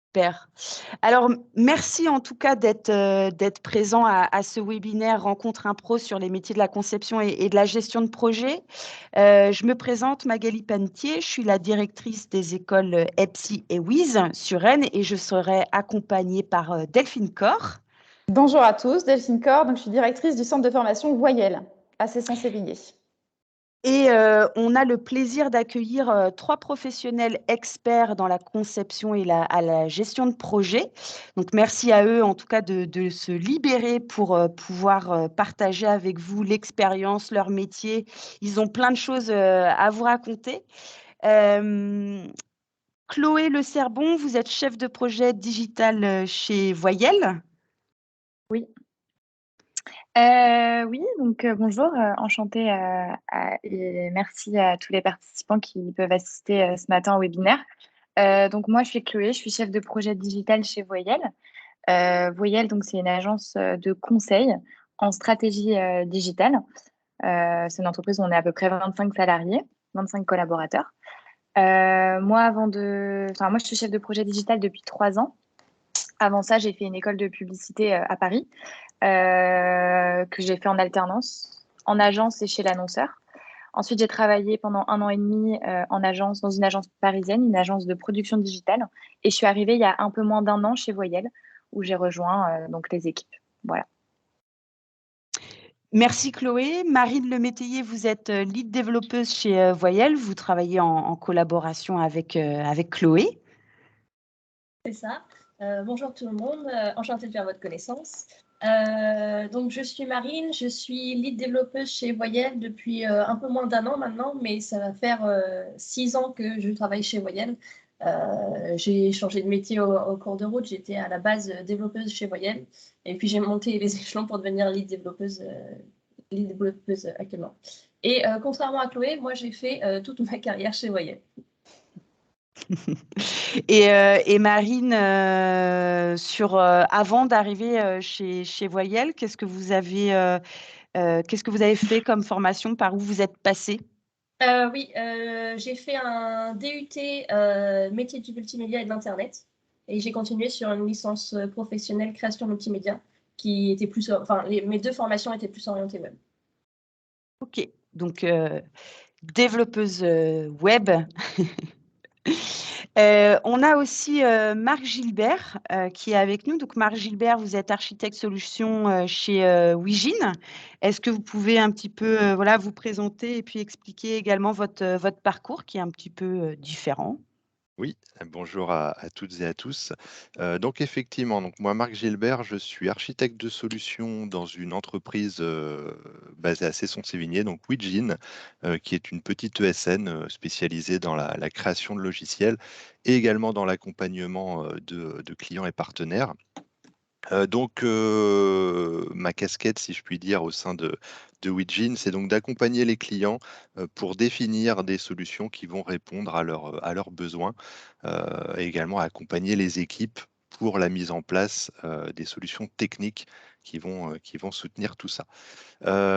Super. Alors, merci en tout cas d'être présent à ce webinaire Rencontre Impro sur les métiers de la conception et de la gestion de projet. Je me présente, Magali Panetier, je suis la directrice des écoles EPSI et WIS sur Rennes et je serai accompagnée par Delphine Corr. Bonjour à tous, Delphine Corr, donc je suis directrice du centre de formation Voyelle à Cesson-Sévigné. Et on a le plaisir d'accueillir 3 professionnels experts dans la conception et à la gestion de projet. Donc merci à eux en tout cas de se libérer pour pouvoir partager avec vous l'expérience, leur métier. Ils ont plein de choses à vous raconter. Chloé Le Cerbon, vous êtes chef de projet digital chez Voyelle. Oui. Oui, donc bonjour, enchantée et merci à tous les participants qui peuvent assister ce matin au webinaire. Donc moi, je suis Chloé, je suis chef de projet digital chez Voyelle. Voyelle, donc c'est une agence de conseil en stratégie digitale. C'est une entreprise où on est à peu près 25 salariés, 25 collaborateurs. Moi, moi, je suis chef de projet digital depuis 3 ans. Avant ça, j'ai fait une école de publicité à Paris. Que j'ai fait en alternance, en agence et chez l'annonceur. Ensuite, j'ai travaillé pendant 1 an et demi dans une agence parisienne, une agence de production digitale. Et je suis arrivée il y a un peu moins d'1 an chez Voyelle, où j'ai rejoint donc les équipes. Voilà. Merci Chloé. Marine Lemétayer, vous êtes lead développeuse chez Voyelle. Vous travaillez en collaboration avec Chloé. C'est ça. Bonjour tout le monde, enchantée de faire votre connaissance. Donc je suis Marine, je suis lead développeuse chez Voyelle depuis un peu moins d'1 an maintenant, mais ça va faire 6 ans que je travaille chez Voyelle. J'ai changé de métier au cours de route, j'étais à la base développeuse chez Voyelle, et puis j'ai monté les échelons pour devenir lead développeuse actuellement. Et contrairement à Chloé, moi j'ai fait toute ma carrière chez Voyelle. Et Marine, avant d'arriver chez Voyelle, qu'est-ce que vous avez fait comme formation? Par où vous êtes passée? Oui, j'ai fait un DUT métier du multimédia et de l'Internet. Et j'ai continué sur une licence professionnelle création multimédia qui était plus... Enfin, mes 2 formations étaient plus orientées web. Ok, donc développeuse web. On a aussi Marc Gilbert qui est avec nous. Donc Marc Gilbert, vous êtes architecte solution chez Wigine. Est-ce que vous pouvez un petit peu vous présenter et puis expliquer également votre parcours qui est un petit peu différent? Oui, bonjour à toutes et à tous. Donc effectivement, donc moi, Marc Gilbert, je suis architecte de solutions dans une entreprise basée à Cesson-Sévigné, donc Wigine, qui est une petite ESN spécialisée dans la création de logiciels et également dans l'accompagnement de clients et partenaires. Donc, ma casquette, si je puis dire, au sein de Wigine, c'est donc d'accompagner les clients pour définir des solutions qui vont répondre à leurs besoins et également accompagner les équipes pour la mise en place des solutions techniques qui vont soutenir tout ça.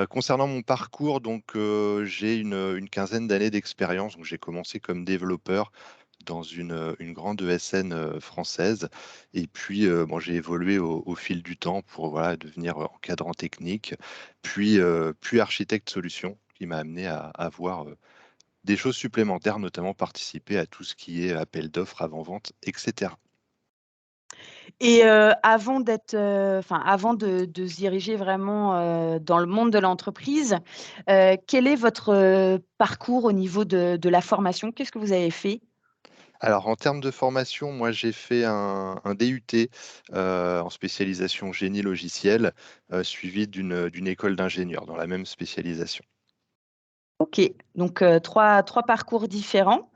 Concernant mon parcours, donc, j'ai une quinzaine d'années d'expérience. Donc, j'ai commencé comme développeur dans une grande ESN française. Et puis, bon, j'ai évolué au fil du temps pour voilà, devenir encadrant technique, puis architecte solution, qui m'a amené à voir des choses supplémentaires, notamment participer à tout ce qui est appel d'offres, avant-vente, etc. Et avant avant de se diriger vraiment dans le monde de l'entreprise, quel est votre parcours au niveau de la formation? Qu'est-ce que vous avez fait? Alors, en termes de formation, moi, j'ai fait un DUT en spécialisation génie logiciel, suivi d'une école d'ingénieur dans la même spécialisation. OK, donc 3 parcours différents.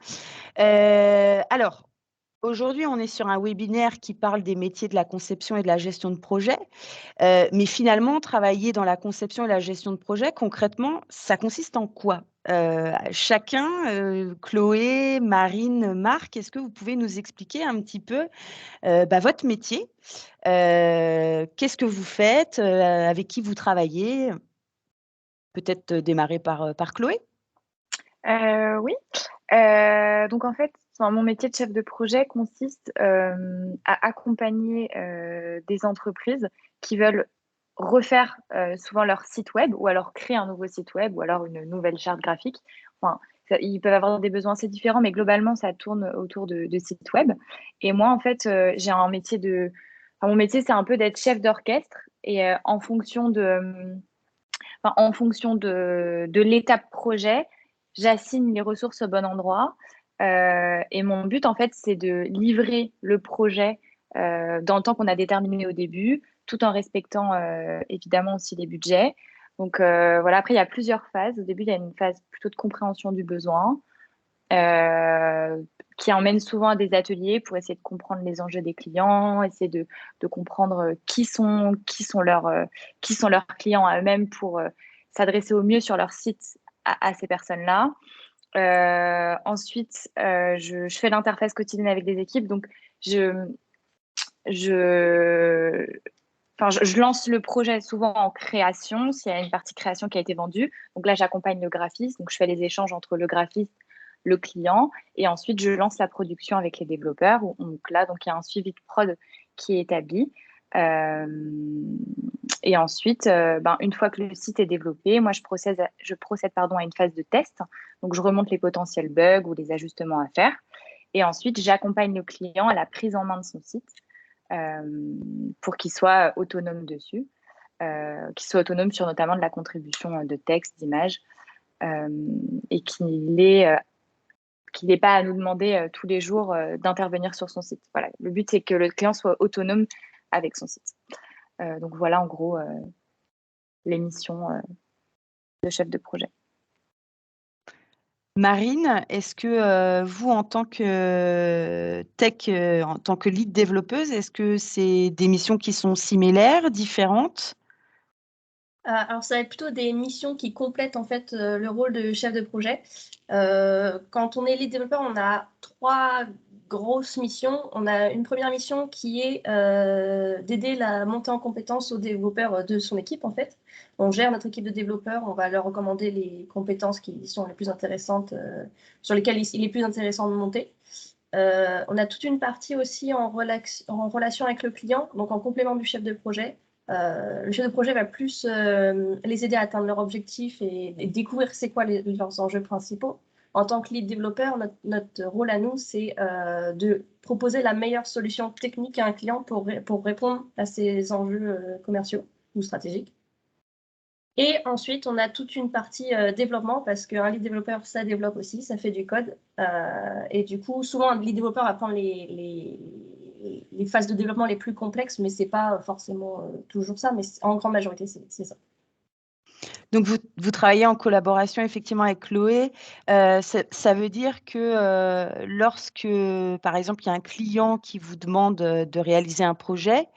Alors, aujourd'hui, on est sur un webinaire qui parle des métiers de la conception et de la gestion de projet. Mais finalement, travailler dans la conception et la gestion de projet, concrètement, ça consiste en quoi? Chacun, Chloé, Marine, Marc, est-ce que vous pouvez nous expliquer un petit peu, votre métier? Qu'est-ce que vous faites? Avec qui vous travaillez? Peut-être démarrer par Chloé? Oui. Donc en fait, Mon métier de chef de projet consiste à accompagner des entreprises qui veulent refaire souvent leur site web ou alors créer un nouveau site web ou alors une nouvelle charte graphique. Enfin, ils peuvent avoir des besoins assez différents, mais globalement, ça tourne autour de sites web. Et moi, en fait, j'ai un métier mon métier, c'est un peu d'être chef d'orchestre et en fonction de l'étape projet, j'assigne les ressources au bon endroit. Et mon but, en fait, c'est de livrer le projet dans le temps qu'on a déterminé au début, tout en respectant évidemment aussi les budgets. Donc voilà, après, il y a plusieurs phases. Au début, il y a une phase plutôt de compréhension du besoin qui emmène souvent à des ateliers pour essayer de comprendre les enjeux des clients, essayer de comprendre qui sont leurs clients à eux-mêmes pour s'adresser au mieux sur leur site à ces personnes-là. Ensuite, je fais l'interface quotidienne avec des équipes, donc je, je, je lance le projet souvent en création, s'il y a une partie création qui a été vendue. Donc là, j'accompagne le graphiste, donc je fais les échanges entre le graphiste, le client, et ensuite je lance la production avec les développeurs. Donc là, il y a un suivi de prod qui est établi. Et ensuite, une fois que le site est développé, moi je procède à une phase de test. Donc je remonte les potentiels bugs ou les ajustements à faire. Et ensuite, j'accompagne le client à la prise en main de son site pour qu'il soit autonome dessus, qu'il soit autonome sur notamment de la contribution de texte, d'images, et qu'il n'ait pas à nous demander tous les jours d'intervenir sur son site. Voilà. Le but, c'est que le client soit autonome avec son site. Donc voilà, en gros, les missions de chef de projet. Marine, est-ce que vous, en tant que tech, en tant que lead développeuse, est-ce que c'est des missions qui sont similaires, différentes? Alors, ça va être plutôt des missions qui complètent en fait le rôle de chef de projet. Quand on est lead développeur, on a 3 grosses missions. On a une première mission qui est d'aider la montée en compétences aux développeurs de son équipe en fait. On gère notre équipe de développeurs, on va leur recommander les compétences qui sont les plus intéressantes, sur lesquelles il est plus intéressant de monter. On a toute une partie aussi en relation avec le client, donc en complément du chef de projet. Le chef de projet va plus les aider à atteindre leurs objectifs et découvrir c'est quoi leurs enjeux principaux. En tant que lead développeur, notre rôle à nous, c'est de proposer la meilleure solution technique à un client pour répondre à ses enjeux commerciaux ou stratégiques. Et ensuite, on a toute une partie développement parce qu'un lead développeur, ça développe aussi, ça fait du code. Et du coup, souvent, un lead développeur apprend les phases de développement les plus complexes, mais ce n'est pas forcément toujours ça, mais en grande majorité, c'est ça. Donc, vous travaillez en collaboration effectivement avec Chloé. Ça veut dire que lorsque, par exemple, il y a un client qui vous demande de réaliser un projet,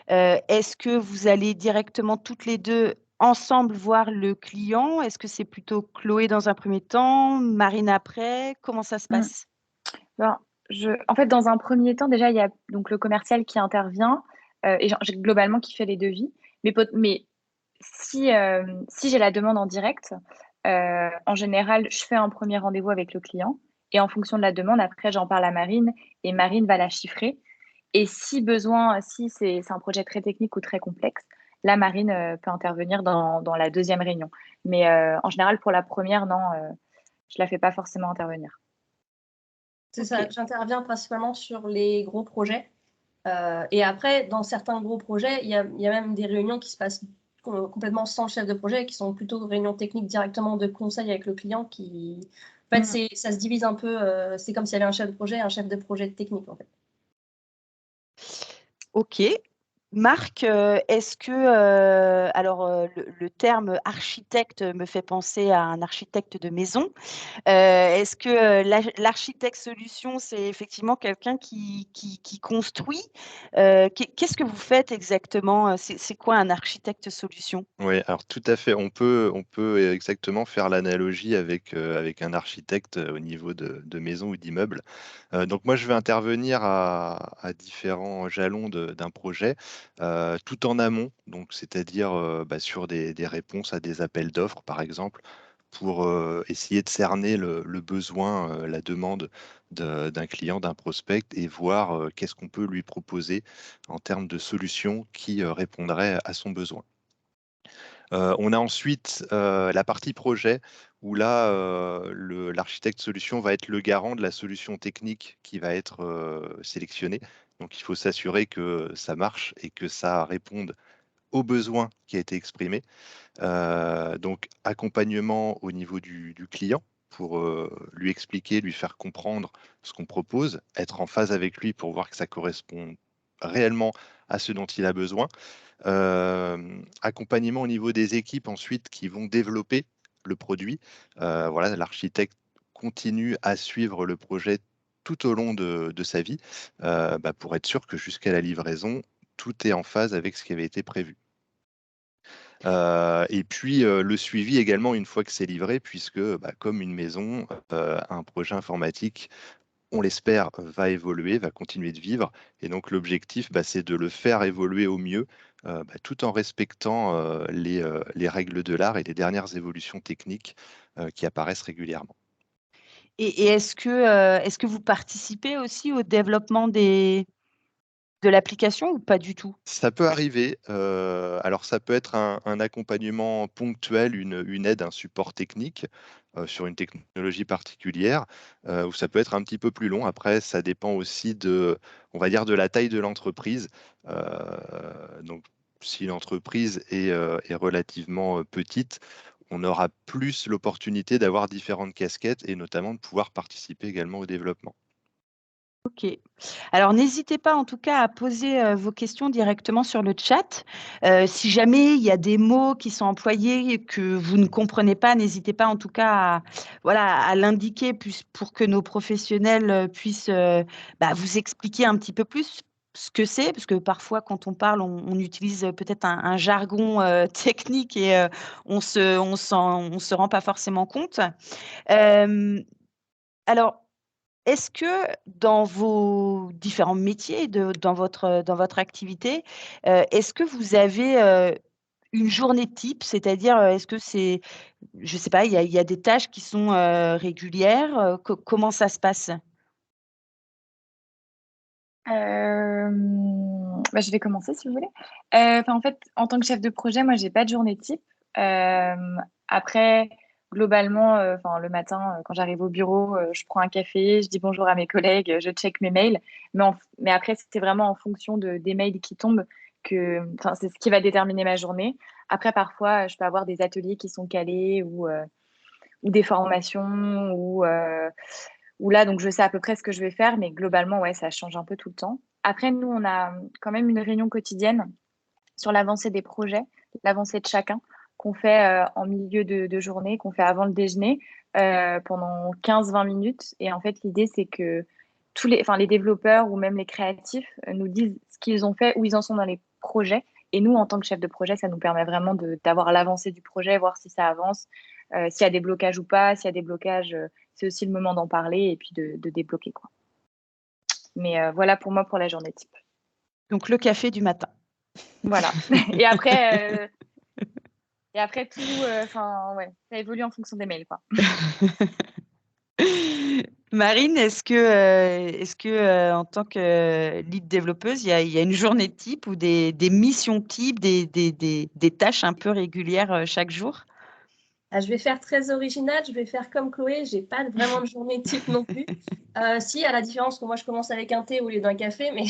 est-ce que vous allez directement toutes les deux ensemble voir le client? Est-ce que c'est plutôt Chloé dans un premier temps, Marine après? Comment ça se passe? En fait, dans un premier temps, déjà, il y a donc le commercial qui intervient et globalement qui fait les devis. Mais si j'ai la demande en direct, en général, je fais un premier rendez-vous avec le client et en fonction de la demande, après, j'en parle à Marine et Marine va la chiffrer. Et si besoin, si c'est un projet très technique ou très complexe, là, Marine peut intervenir dans la deuxième réunion. Mais en général, pour la première, non, je ne la fais pas forcément intervenir. C'est ça, j'interviens principalement sur les gros projets. Et après, dans certains gros projets, il y a même des réunions qui se passent complètement sans le chef de projet, qui sont plutôt réunions techniques directement de conseil avec le client. En fait, ça se divise un peu. C'est comme s'il y avait un chef de projet et un chef de projet technique, en fait. Ok. Marc, est-ce que, le terme architecte me fait penser à un architecte de maison. Est-ce que l'architecte solution, c'est effectivement quelqu'un qui construit? Qu'est-ce que vous faites exactement? C'est quoi un architecte solution? Oui, alors tout à fait. On peut exactement faire l'analogie avec un architecte au niveau de maison ou d'immeuble. Donc moi, je vais intervenir à différents jalons d'un projet, tout en amont, donc c'est-à-dire sur des réponses à des appels d'offres, par exemple, pour essayer de cerner le besoin, la demande d'un client, d'un prospect et voir qu'est-ce qu'on peut lui proposer en termes de solutions qui répondraient à son besoin. On a ensuite la partie projet où là, l'architecte solution va être le garant de la solution technique qui va être sélectionnée. Donc, il faut s'assurer que ça marche et que ça réponde au besoin qui a été exprimé. Donc, accompagnement au niveau du client pour lui expliquer, lui faire comprendre ce qu'on propose, être en phase avec lui pour voir que ça correspond réellement à ce dont il a besoin. Accompagnement au niveau des équipes ensuite qui vont développer le produit. Voilà, l'architecte continue à suivre le projet tout au long de sa vie pour être sûr que jusqu'à la livraison, tout est en phase avec ce qui avait été prévu. Et puis le suivi également une fois que c'est livré, puisque comme une maison, un projet informatique, on l'espère, va évoluer, va continuer de vivre. Et donc l'objectif, c'est de le faire évoluer au mieux, tout en respectant les règles de l'art et les dernières évolutions techniques qui apparaissent régulièrement. Et est-ce que vous participez aussi au développement de l'application ou pas du tout? Ça peut arriver. Alors, ça peut être un accompagnement ponctuel, une aide, un support technique sur une technologie particulière, ou ça peut être un petit peu plus long. Après, ça dépend aussi on va dire, de la taille de l'entreprise. Donc, si l'entreprise est relativement petite, on aura plus l'opportunité d'avoir différentes casquettes et notamment de pouvoir participer également au développement. OK. Alors n'hésitez pas en tout cas à poser, vos questions directement sur le chat. Si jamais il y a des mots qui sont employés et que vous ne comprenez pas, n'hésitez pas en tout cas à l'indiquer pour que nos professionnels, puissent, vous expliquer un petit peu plus ce que c'est. Parce que parfois quand on parle, on utilise, peut-être un jargon, technique et on se rend pas forcément compte. Hem, alors est-ce que dans vos différents métiers, dans votre activité, est-ce que vous avez, une journée type? C'est-à-dire, est-ce que c'est je sais pas, il y a des tâches qui sont, régulières? Comment ça se passe? Je vais commencer si vous voulez. En fait, en tant que chef de projet, moi, j'ai pas de journée type. Après, globalement, le matin, quand j'arrive au bureau, je prends un café, je dis bonjour à mes collègues, je check mes mails. Mais après, c'est vraiment en fonction des mails qui tombent c'est ce qui va déterminer ma journée. Après, parfois, je peux avoir des ateliers qui sont calés ou des formations ou là, donc je sais à peu près ce que je vais faire, mais globalement, ouais, ça change un peu tout le temps. Après, nous, on a quand même une réunion quotidienne sur l'avancée des projets, l'avancée de chacun, qu'on fait en milieu de journée, qu'on fait avant le déjeuner pendant 15-20 minutes. Et en fait, l'idée, c'est que les développeurs ou même les créatifs nous disent ce qu'ils ont fait, où ils en sont dans les projets. Et nous, en tant que chef de projet, ça nous permet vraiment d'avoir l'avancée du projet, voir si ça avance, s'il y a des blocages ou pas. S'il y a des blocages, c'est aussi le moment d'en parler et puis de débloquer, quoi. Mais voilà pour moi pour la journée type. Donc le café du matin. Voilà. Et après tout, ouais, ça évolue en fonction des mails, quoi. Marine, est-ce que, en tant que lead développeuse, il y a une journée type ou des missions types, des tâches un peu régulières, chaque jour? Ah, je vais faire très original, je vais faire comme Chloé, j'ai pas vraiment de journée type non plus. Si, à la différence que moi je commence avec un thé au lieu d'un café, mais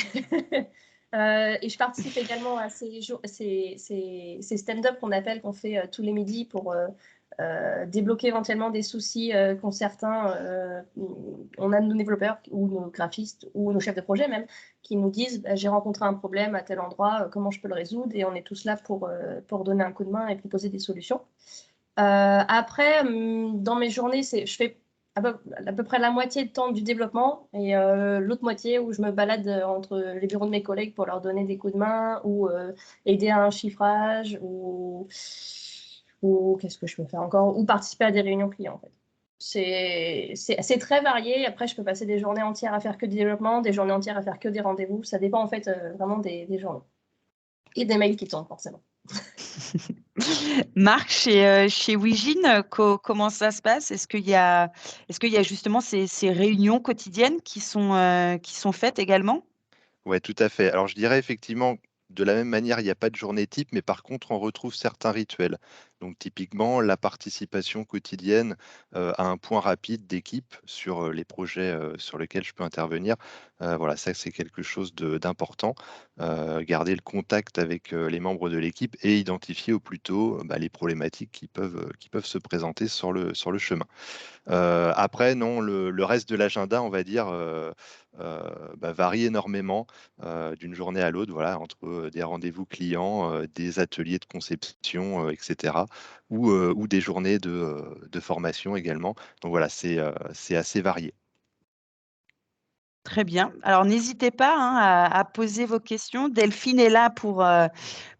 et je participe également à ces stand-up qu'on fait tous les midis pour débloquer éventuellement des soucis qu'ont certains. On a nos développeurs ou nos graphistes ou nos chefs de projet même qui nous disent j'ai rencontré un problème à tel endroit, comment je peux le résoudre, et on est tous là pour donner un coup de main et proposer des solutions. Après, dans mes journées, je fais à peu près la moitié de temps du développement et l'autre moitié où je me balade entre les bureaux de mes collègues pour leur donner des coups de main ou aider à un chiffrage ou qu'est-ce que je peux faire encore, ou participer à des réunions clients en fait. C'est très varié. Après, je peux passer des journées entières à faire que du développement, des journées entières à faire que des rendez-vous. Ça dépend en fait vraiment des journées. Et des mails qui tombent forcément. Marc, chez Wigine, comment ça se passe? Est-ce qu'il y a justement ces réunions quotidiennes qui sont faites également? Ouais, tout à fait. Alors, je dirais effectivement, de la même manière, il n'y a pas de journée type, mais par contre, on retrouve certains rituels. Donc, typiquement, la participation quotidienne à un point rapide d'équipe sur les projets sur lesquels je peux intervenir. Voilà, ça, c'est quelque chose d'important. Garder le contact avec les membres de l'équipe et identifier au plus tôt les problématiques qui peuvent se présenter sur le chemin. Après, non, le reste de l'agenda, on va dire, varie énormément d'une journée à l'autre, voilà, entre des rendez-vous clients, des ateliers de conception, etc., ou des journées de formation également. Donc voilà, c'est assez varié. Très bien. Alors n'hésitez pas, hein, à poser vos questions. Delphine est là pour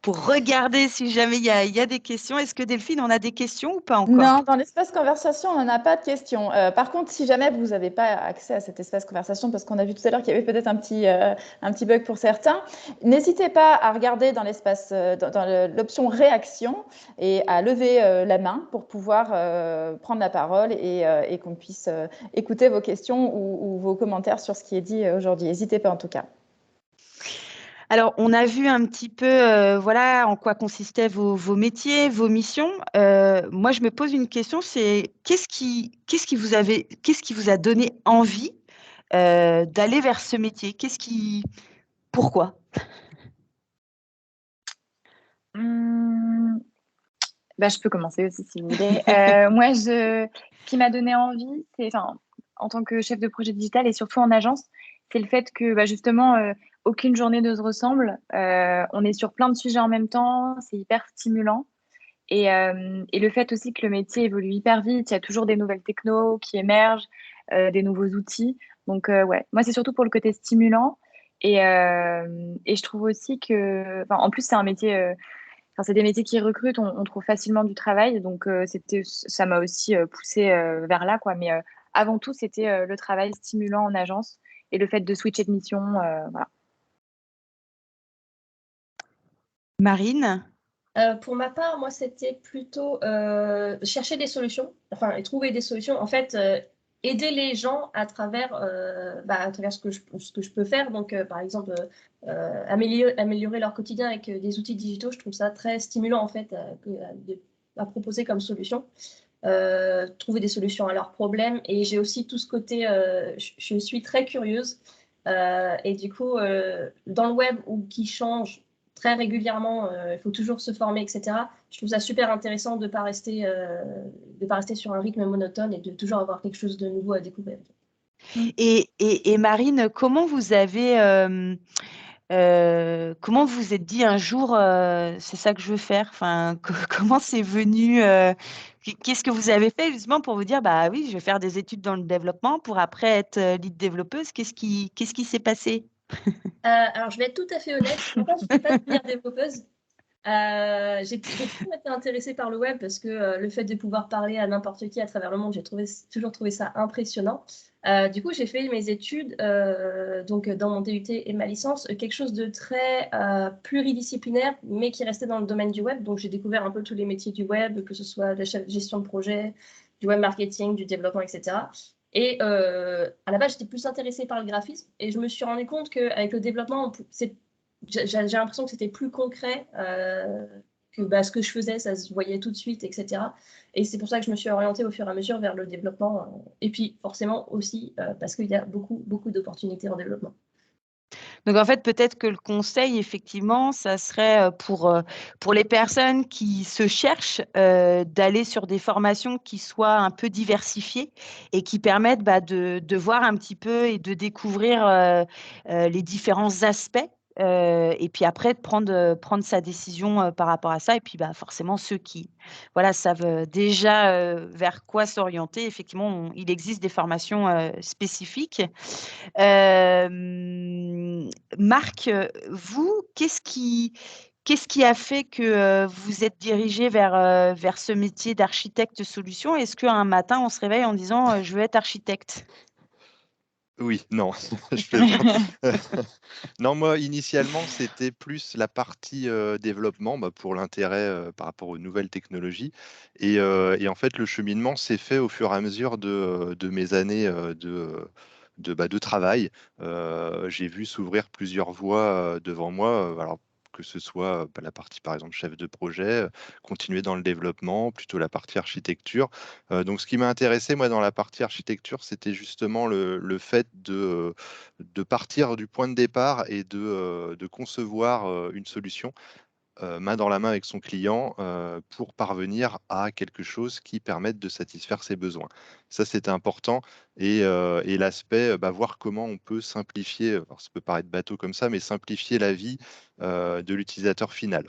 regarder si jamais il y a des questions. Est-ce que Delphine, on a des questions ou pas encore? Non, dans l'espace conversation, on n'en a pas de questions. Par contre, si jamais vous n'avez pas accès à cet espace conversation, parce qu'on a vu tout à l'heure qu'il y avait peut-être un petit bug pour certains, n'hésitez pas à regarder dans l'espace, dans l'option réaction et à lever la main pour pouvoir prendre la parole et qu'on puisse écouter vos questions ou vos commentaires sur ce qui est dit aujourd'hui. N'hésitez pas en tout cas. Alors, on a vu un petit peu, voilà, en quoi consistaient vos métiers, vos missions. Moi, je me pose une question, c'est qu'est-ce qui vous a donné envie d'aller vers ce métier? Pourquoi? Mmh, je peux commencer aussi si vous voulez. Moi, ce qui m'a donné envie, en tant que chef de projet digital et surtout en agence, c'est le fait que justement, aucune journée ne se ressemble. On est sur plein de sujets en même temps, c'est hyper stimulant. Et le fait aussi que le métier évolue hyper vite, il y a toujours des nouvelles technos qui émergent, des nouveaux outils. Donc ouais, moi, c'est surtout pour le côté stimulant et je trouve aussi que en plus, c'est un métier, c'est des métiers qui recrutent, on trouve facilement du travail donc ça m'a aussi, poussée, vers là, quoi. Mais avant tout, c'était, le travail stimulant en agence et le fait de switcher de mission, voilà. Marine? Pour ma part, moi, c'était plutôt chercher des solutions, enfin, et trouver des solutions. En fait, aider les gens à travers ce que je peux faire. Donc, par exemple, améliorer leur quotidien avec des outils digitaux, je trouve ça très stimulant, en fait, à proposer comme solution. Trouver des solutions à leurs problèmes. Et j'ai aussi tout ce côté, je suis très curieuse. Et du coup, dans le web qui change très régulièrement, il faut toujours se former, etc. Je trouve ça super intéressant de ne pas rester sur un rythme monotone et de toujours avoir quelque chose de nouveau à découvrir. Et Marine, comment vous êtes dit un jour, c'est ça que je veux faire? Enfin, comment c'est venu? Qu'est-ce que vous avez fait justement pour vous dire, bah oui, je vais faire des études dans le développement pour après être lead développeuse? Qu'est-ce qui s'est passé? Alors, je vais être tout à fait honnête, je ne pense pas devenir développeuse. J'ai toujours été intéressée par le web parce que le fait de pouvoir parler à n'importe qui à travers le monde, j'ai toujours trouvé ça impressionnant. Du coup, j'ai fait mes études donc dans mon DUT et ma licence, quelque chose de très pluridisciplinaire, mais qui restait dans le domaine du web. Donc, j'ai découvert un peu tous les métiers du web, que ce soit la gestion de projet, du web marketing, du développement, etc. Et à la base, j'étais plus intéressée par le graphisme et je me suis rendu compte qu'avec le développement, j'ai l'impression que c'était plus concret, que ce que je faisais, ça se voyait tout de suite, etc. Et c'est pour ça que je me suis orientée au fur et à mesure vers le développement. Et puis forcément aussi parce qu'il y a beaucoup, beaucoup d'opportunités en développement. Donc en fait, peut-être que le conseil, effectivement, ça serait pour les personnes qui se cherchent, d'aller sur des formations qui soient un peu diversifiées et qui permettent de voir un petit peu et de découvrir les différents aspects. Et puis après, de prendre sa décision par rapport à ça. Et puis forcément, ceux qui savent déjà vers quoi s'orienter, effectivement, il existe des formations spécifiques. Marc, vous, qu'est-ce qui a fait que vous êtes dirigé vers ce métier d'architecte solution? Est-ce qu'un matin, on se réveille en disant je veux être architecte? Oui, non, je plaisante. Non, moi, initialement, c'était plus la partie développement pour l'intérêt par rapport aux nouvelles technologies. Et en fait, le cheminement s'est fait au fur et à mesure de mes années de travail. J'ai vu s'ouvrir plusieurs voies devant moi. Alors, que ce soit la partie, par exemple, chef de projet, continuer dans le développement, plutôt la partie architecture. Donc, ce qui m'a intéressé, moi, dans la partie architecture, c'était justement le fait de partir du point de départ et de concevoir une solution main dans la main avec son client pour parvenir à quelque chose qui permette de satisfaire ses besoins. Ça, c'était important. Et l'aspect, voir comment on peut simplifier, alors ça peut paraître bateau comme ça, mais simplifier la vie de l'utilisateur final.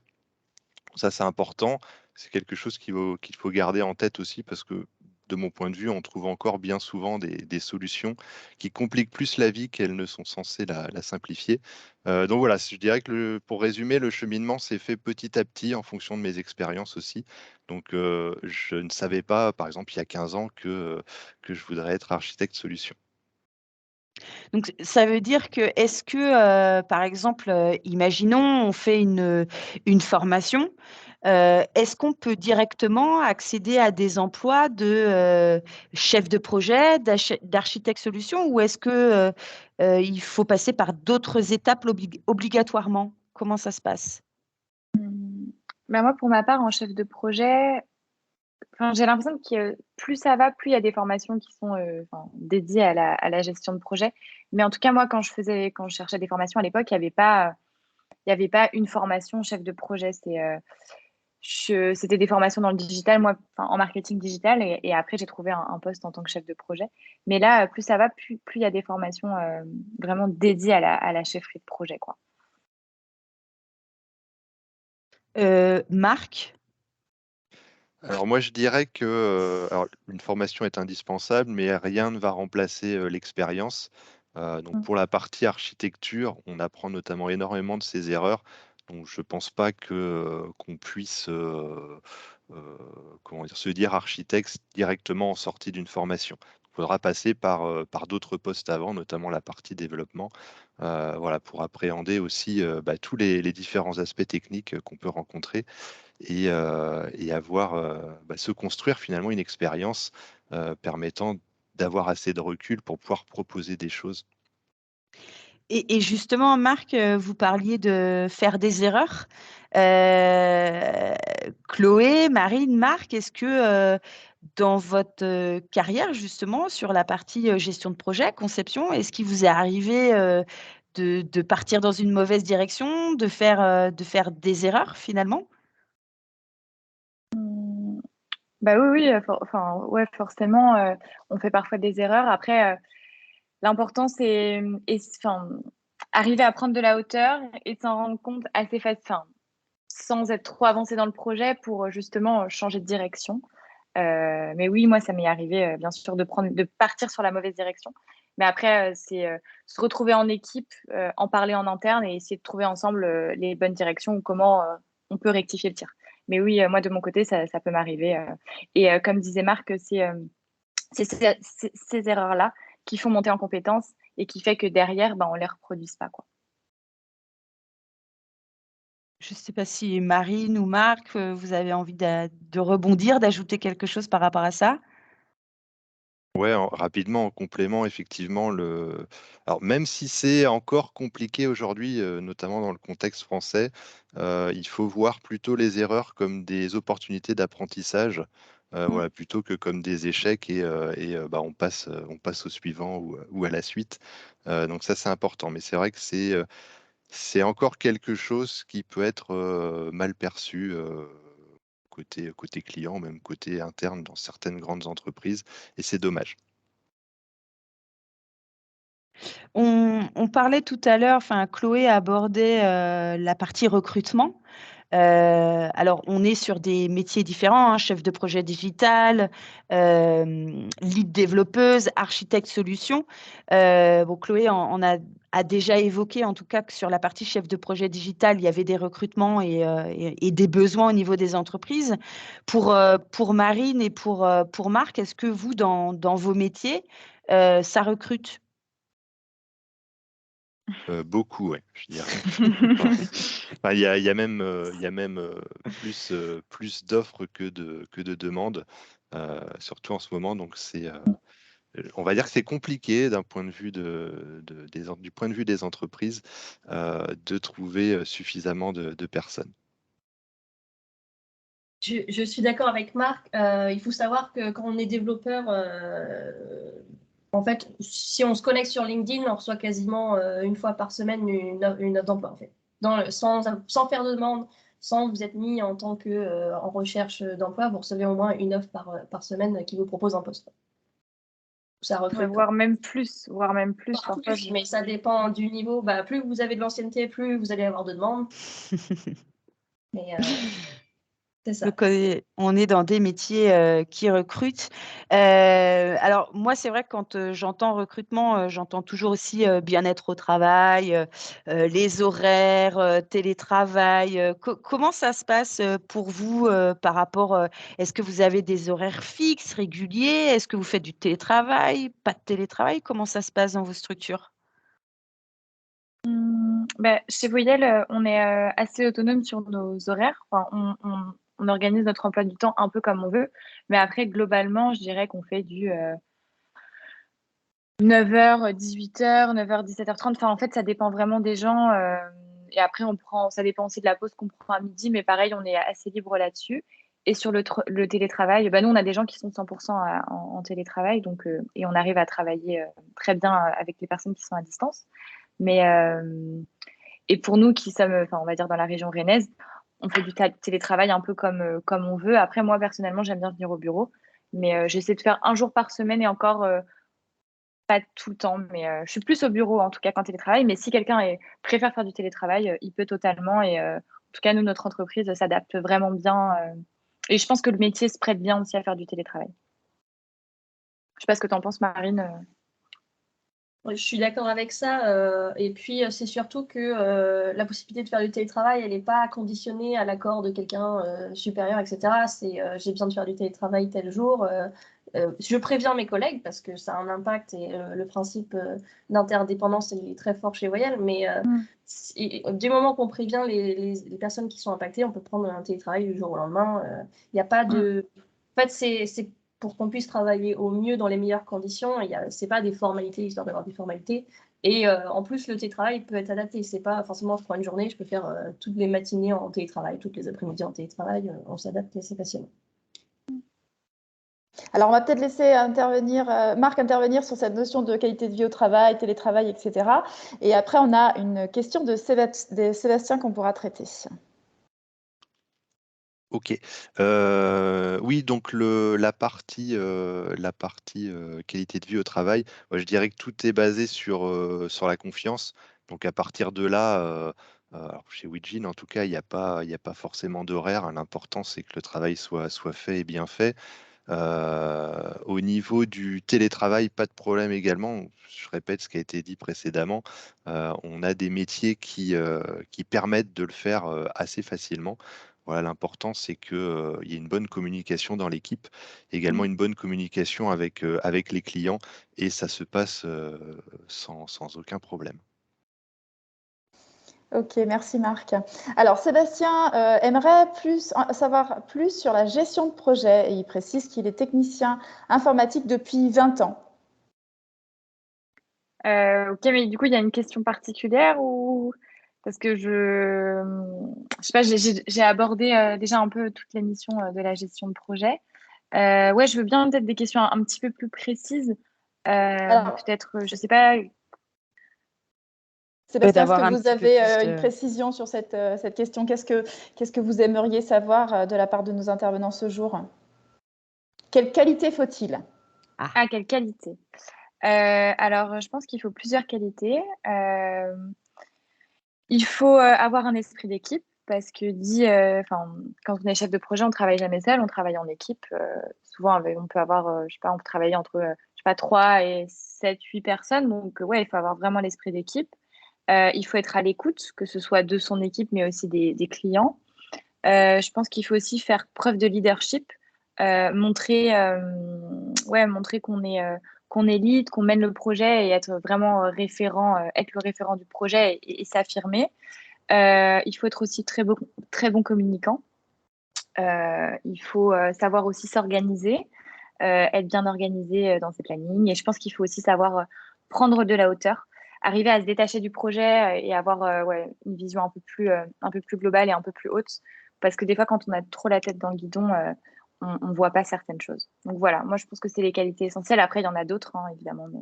Ça, c'est important. C'est quelque chose qu'il faut garder en tête aussi parce que, de mon point de vue, on trouve encore bien souvent des solutions qui compliquent plus la vie qu'elles ne sont censées la simplifier. Donc voilà, je dirais que pour résumer, le cheminement s'est fait petit à petit en fonction de mes expériences aussi. Donc je ne savais pas, par exemple, il y a 15 ans que je voudrais être architecte solution. Donc ça veut dire que est-ce que, par exemple, imaginons on fait une formation, est-ce qu'on peut directement accéder à des emplois de, chef de projet, d'architecte solution ou est-ce que, il faut passer par d'autres étapes obligatoirement? Comment ça se passe? Moi, pour ma part, en chef de projet, j'ai l'impression que plus ça va, plus il y a des formations qui sont dédiées à la gestion de projet. Mais en tout cas, moi, quand je cherchais des formations à l'époque, il y avait pas une formation chef de projet. C'était des formations dans le digital, moi, en marketing digital. Et après, j'ai trouvé un poste en tant que chef de projet. Mais là, plus ça va, plus il y a des formations vraiment dédiées à la chefferie de projet, quoi. Marc? Alors moi, je dirais que alors, une formation est indispensable, mais rien ne va remplacer l'expérience. Donc Mm. pour la partie architecture, on apprend notamment énormément de ses erreurs. Donc je ne pense pas qu'on puisse comment dire, se dire architecte directement en sortie d'une formation. Il faudra passer par d'autres postes avant, notamment la partie développement, voilà, pour appréhender aussi tous les différents aspects techniques qu'on peut rencontrer et avoir, se construire finalement une expérience permettant d'avoir assez de recul pour pouvoir proposer des choses. Et justement, Marc, vous parliez de faire des erreurs. Heu, Chloé, Marine, Marc, est-ce que, dans votre, carrière justement sur la partie, gestion de projet, conception, est-ce qu'il vous est arrivé, de partir dans une mauvaise direction, de faire des erreurs finalement? Mm. Bah oui, oui, ouais, forcément, on fait parfois des erreurs. Après, l'important, arriver à prendre de la hauteur et de s'en rendre compte assez sans être trop avancé dans le projet pour justement changer de direction. Mais oui, moi, ça m'est arrivé, bien sûr, de partir sur la mauvaise direction. Mais après, c'est se retrouver en équipe, en parler en interne et essayer de trouver ensemble les bonnes directions ou comment on peut rectifier le tir. Mais oui, moi, de mon côté, ça peut m'arriver. Et comme disait Marc, c'est ces erreurs-là qui font monter en compétences et qui fait que derrière, on ne les reproduise pas, quoi. Je ne sais pas si Marine ou Marc, vous avez envie de rebondir, d'ajouter quelque chose par rapport à ça? Ouais, rapidement, en complément, effectivement, alors même si c'est encore compliqué aujourd'hui, notamment dans le contexte français, il faut voir plutôt les erreurs comme des opportunités d'apprentissage, Mm. voilà, plutôt que comme des échecs on passe au suivant ou à la suite. Donc ça, c'est important. Mais c'est vrai que c'est encore quelque chose qui peut être mal perçu côté client, même côté interne dans certaines grandes entreprises, et c'est dommage. On parlait tout à l'heure, enfin Chloé abordait, la partie recrutement. Alors on est sur des métiers différents, hein, chef de projet digital, lead développeuse, architecte solution. Bon Chloé a déjà évoqué en tout cas que sur la partie chef de projet digital, il y avait des recrutements et des besoins au niveau des entreprises. Pour Marine et pour Marc, est-ce que vous dans vos métiers, ça recrute? Beaucoup, ouais, je dirais. Enfin, il y a même plus d'offres que de demandes, surtout en ce moment. Donc, on va dire que c'est compliqué d'un point de vue du point de vue des entreprises de trouver suffisamment de personnes. Je suis d'accord avec Marc. Il faut savoir que quand on est développeur, en fait, si on se connecte sur LinkedIn, on reçoit quasiment une fois par semaine une offre d'emploi, en fait. Sans faire de demande, sans vous être mis en tant que en recherche d'emploi, vous recevez au moins une offre par semaine qui vous propose un poste. Ça recrute. Voire même plus. Parfois, mais ça dépend du niveau. Bah, plus vous avez de l'ancienneté, plus vous allez avoir de demandes. Mais c'est ça. Donc, on est dans des métiers qui recrutent. Alors, moi, c'est vrai que quand j'entends recrutement, j'entends toujours aussi bien-être au travail, les horaires, télétravail. Comment ça se passe pour vous par rapport est-ce que vous avez des horaires fixes, réguliers? Est-ce que vous faites du télétravail? Pas de télétravail? Comment ça se passe dans vos structures? Chez Voyelle, on est assez autonome sur nos horaires. Enfin, on organise notre emploi du temps un peu comme on veut. Mais après, globalement, je dirais qu'on fait du 9h, 18h, 9h, 17h30. Enfin, en fait, ça dépend vraiment des gens. Et après, ça dépend aussi de la pause qu'on prend à midi. Mais pareil, on est assez libre là-dessus. Et sur le télétravail, nous, on a des gens qui sont 100% en télétravail. Donc, et on arrive à travailler très bien avec les personnes qui sont à distance. Mais et pour nous qui sommes, on va dire dans la région rennaise, on fait du télétravail un peu comme on veut. Après, moi, personnellement, j'aime bien venir au bureau, mais j'essaie de faire un jour par semaine et encore pas tout le temps. Mais je suis plus au bureau, en tout cas, qu'en télétravail. Mais si quelqu'un préfère faire du télétravail, il peut totalement. Et en tout cas, nous, notre entreprise s'adapte vraiment bien. Et je pense que le métier se prête bien aussi à faire du télétravail. Je sais pas ce que tu en penses, Marine. Je suis d'accord avec ça. Et puis, c'est surtout que la possibilité de faire du télétravail, elle n'est pas conditionnée à l'accord de quelqu'un supérieur, etc. C'est j'ai besoin de faire du télétravail tel jour. Je préviens mes collègues parce que ça a un impact et le principe d'interdépendance est très fort chez Voyelle. Mais du moment qu'on prévient les personnes qui sont impactées, on peut prendre un télétravail du jour au lendemain. Il n'y a pas de. En fait, c'est pour qu'on puisse travailler au mieux dans les meilleures conditions. Ce n'est pas des formalités, histoire d'avoir des formalités. Et en plus, le télétravail peut être adapté. C'est pas forcément, je prends une journée, je peux faire toutes les matinées en télétravail, toutes les après-midi en télétravail. On s'adapte assez facilement. Alors, on va peut-être laisser Marc intervenir sur cette notion de qualité de vie au travail, télétravail, etc. Et après, on a une question de Sébastien qu'on pourra traiter. Ok. Oui, donc la partie qualité de vie au travail, moi, je dirais que tout est basé sur la confiance. Donc à partir de là, alors chez Weegin, en tout cas, il n'y a pas forcément d'horaire. L'important, c'est que le travail soit fait et bien fait. Au niveau du télétravail, pas de problème également. Je répète ce qui a été dit précédemment. On a des métiers qui permettent de le faire assez facilement. Voilà, l'important, c'est qu'il y ait une bonne communication dans l'équipe, également une bonne communication avec les clients, et ça se passe sans aucun problème. Ok, merci Marc. Alors Sébastien aimerait savoir plus sur la gestion de projet et il précise qu'il est technicien informatique depuis 20 ans. Ok, mais du coup, il y a une question particulière ou parce que je sais pas, j'ai abordé déjà un peu toute l'émission de la gestion de projet. Ouais, je veux bien peut-être des questions un petit peu plus précises. Alors, Peut-être, je sais pas. Sébastien, est-ce que vous avez une précision sur cette question? Qu'est-ce que vous aimeriez savoir de la part de nos intervenants ce jour? Quelle qualité faut-il? Ah, quelle qualité? Alors, je pense qu'il faut plusieurs qualités. Il faut avoir un esprit d'équipe parce que quand on est chef de projet, on travaille jamais seul, on travaille en équipe. Souvent, on peut avoir, je sais pas, on peut travailler entre, je sais pas, 3 et 7, 8 personnes. Donc, ouais, il faut avoir vraiment l'esprit d'équipe. Il faut être à l'écoute, que ce soit de son équipe, mais aussi des clients. Je pense qu'il faut aussi faire preuve de leadership, montrer qu'on qu'on est lead, qu'on mène le projet et être vraiment référent, être le référent du projet et s'affirmer. Il faut être aussi très bon communicant. Il faut savoir aussi s'organiser, être bien organisé dans ses plannings. Et je pense qu'il faut aussi savoir prendre de la hauteur, arriver à se détacher du projet et avoir une vision un peu plus globale et un peu plus haute. Parce que des fois, quand on a trop la tête dans le guidon, on ne voit pas certaines choses. Donc voilà, moi je pense que c'est les qualités essentielles. Après, il y en a d'autres, hein, évidemment. Mais...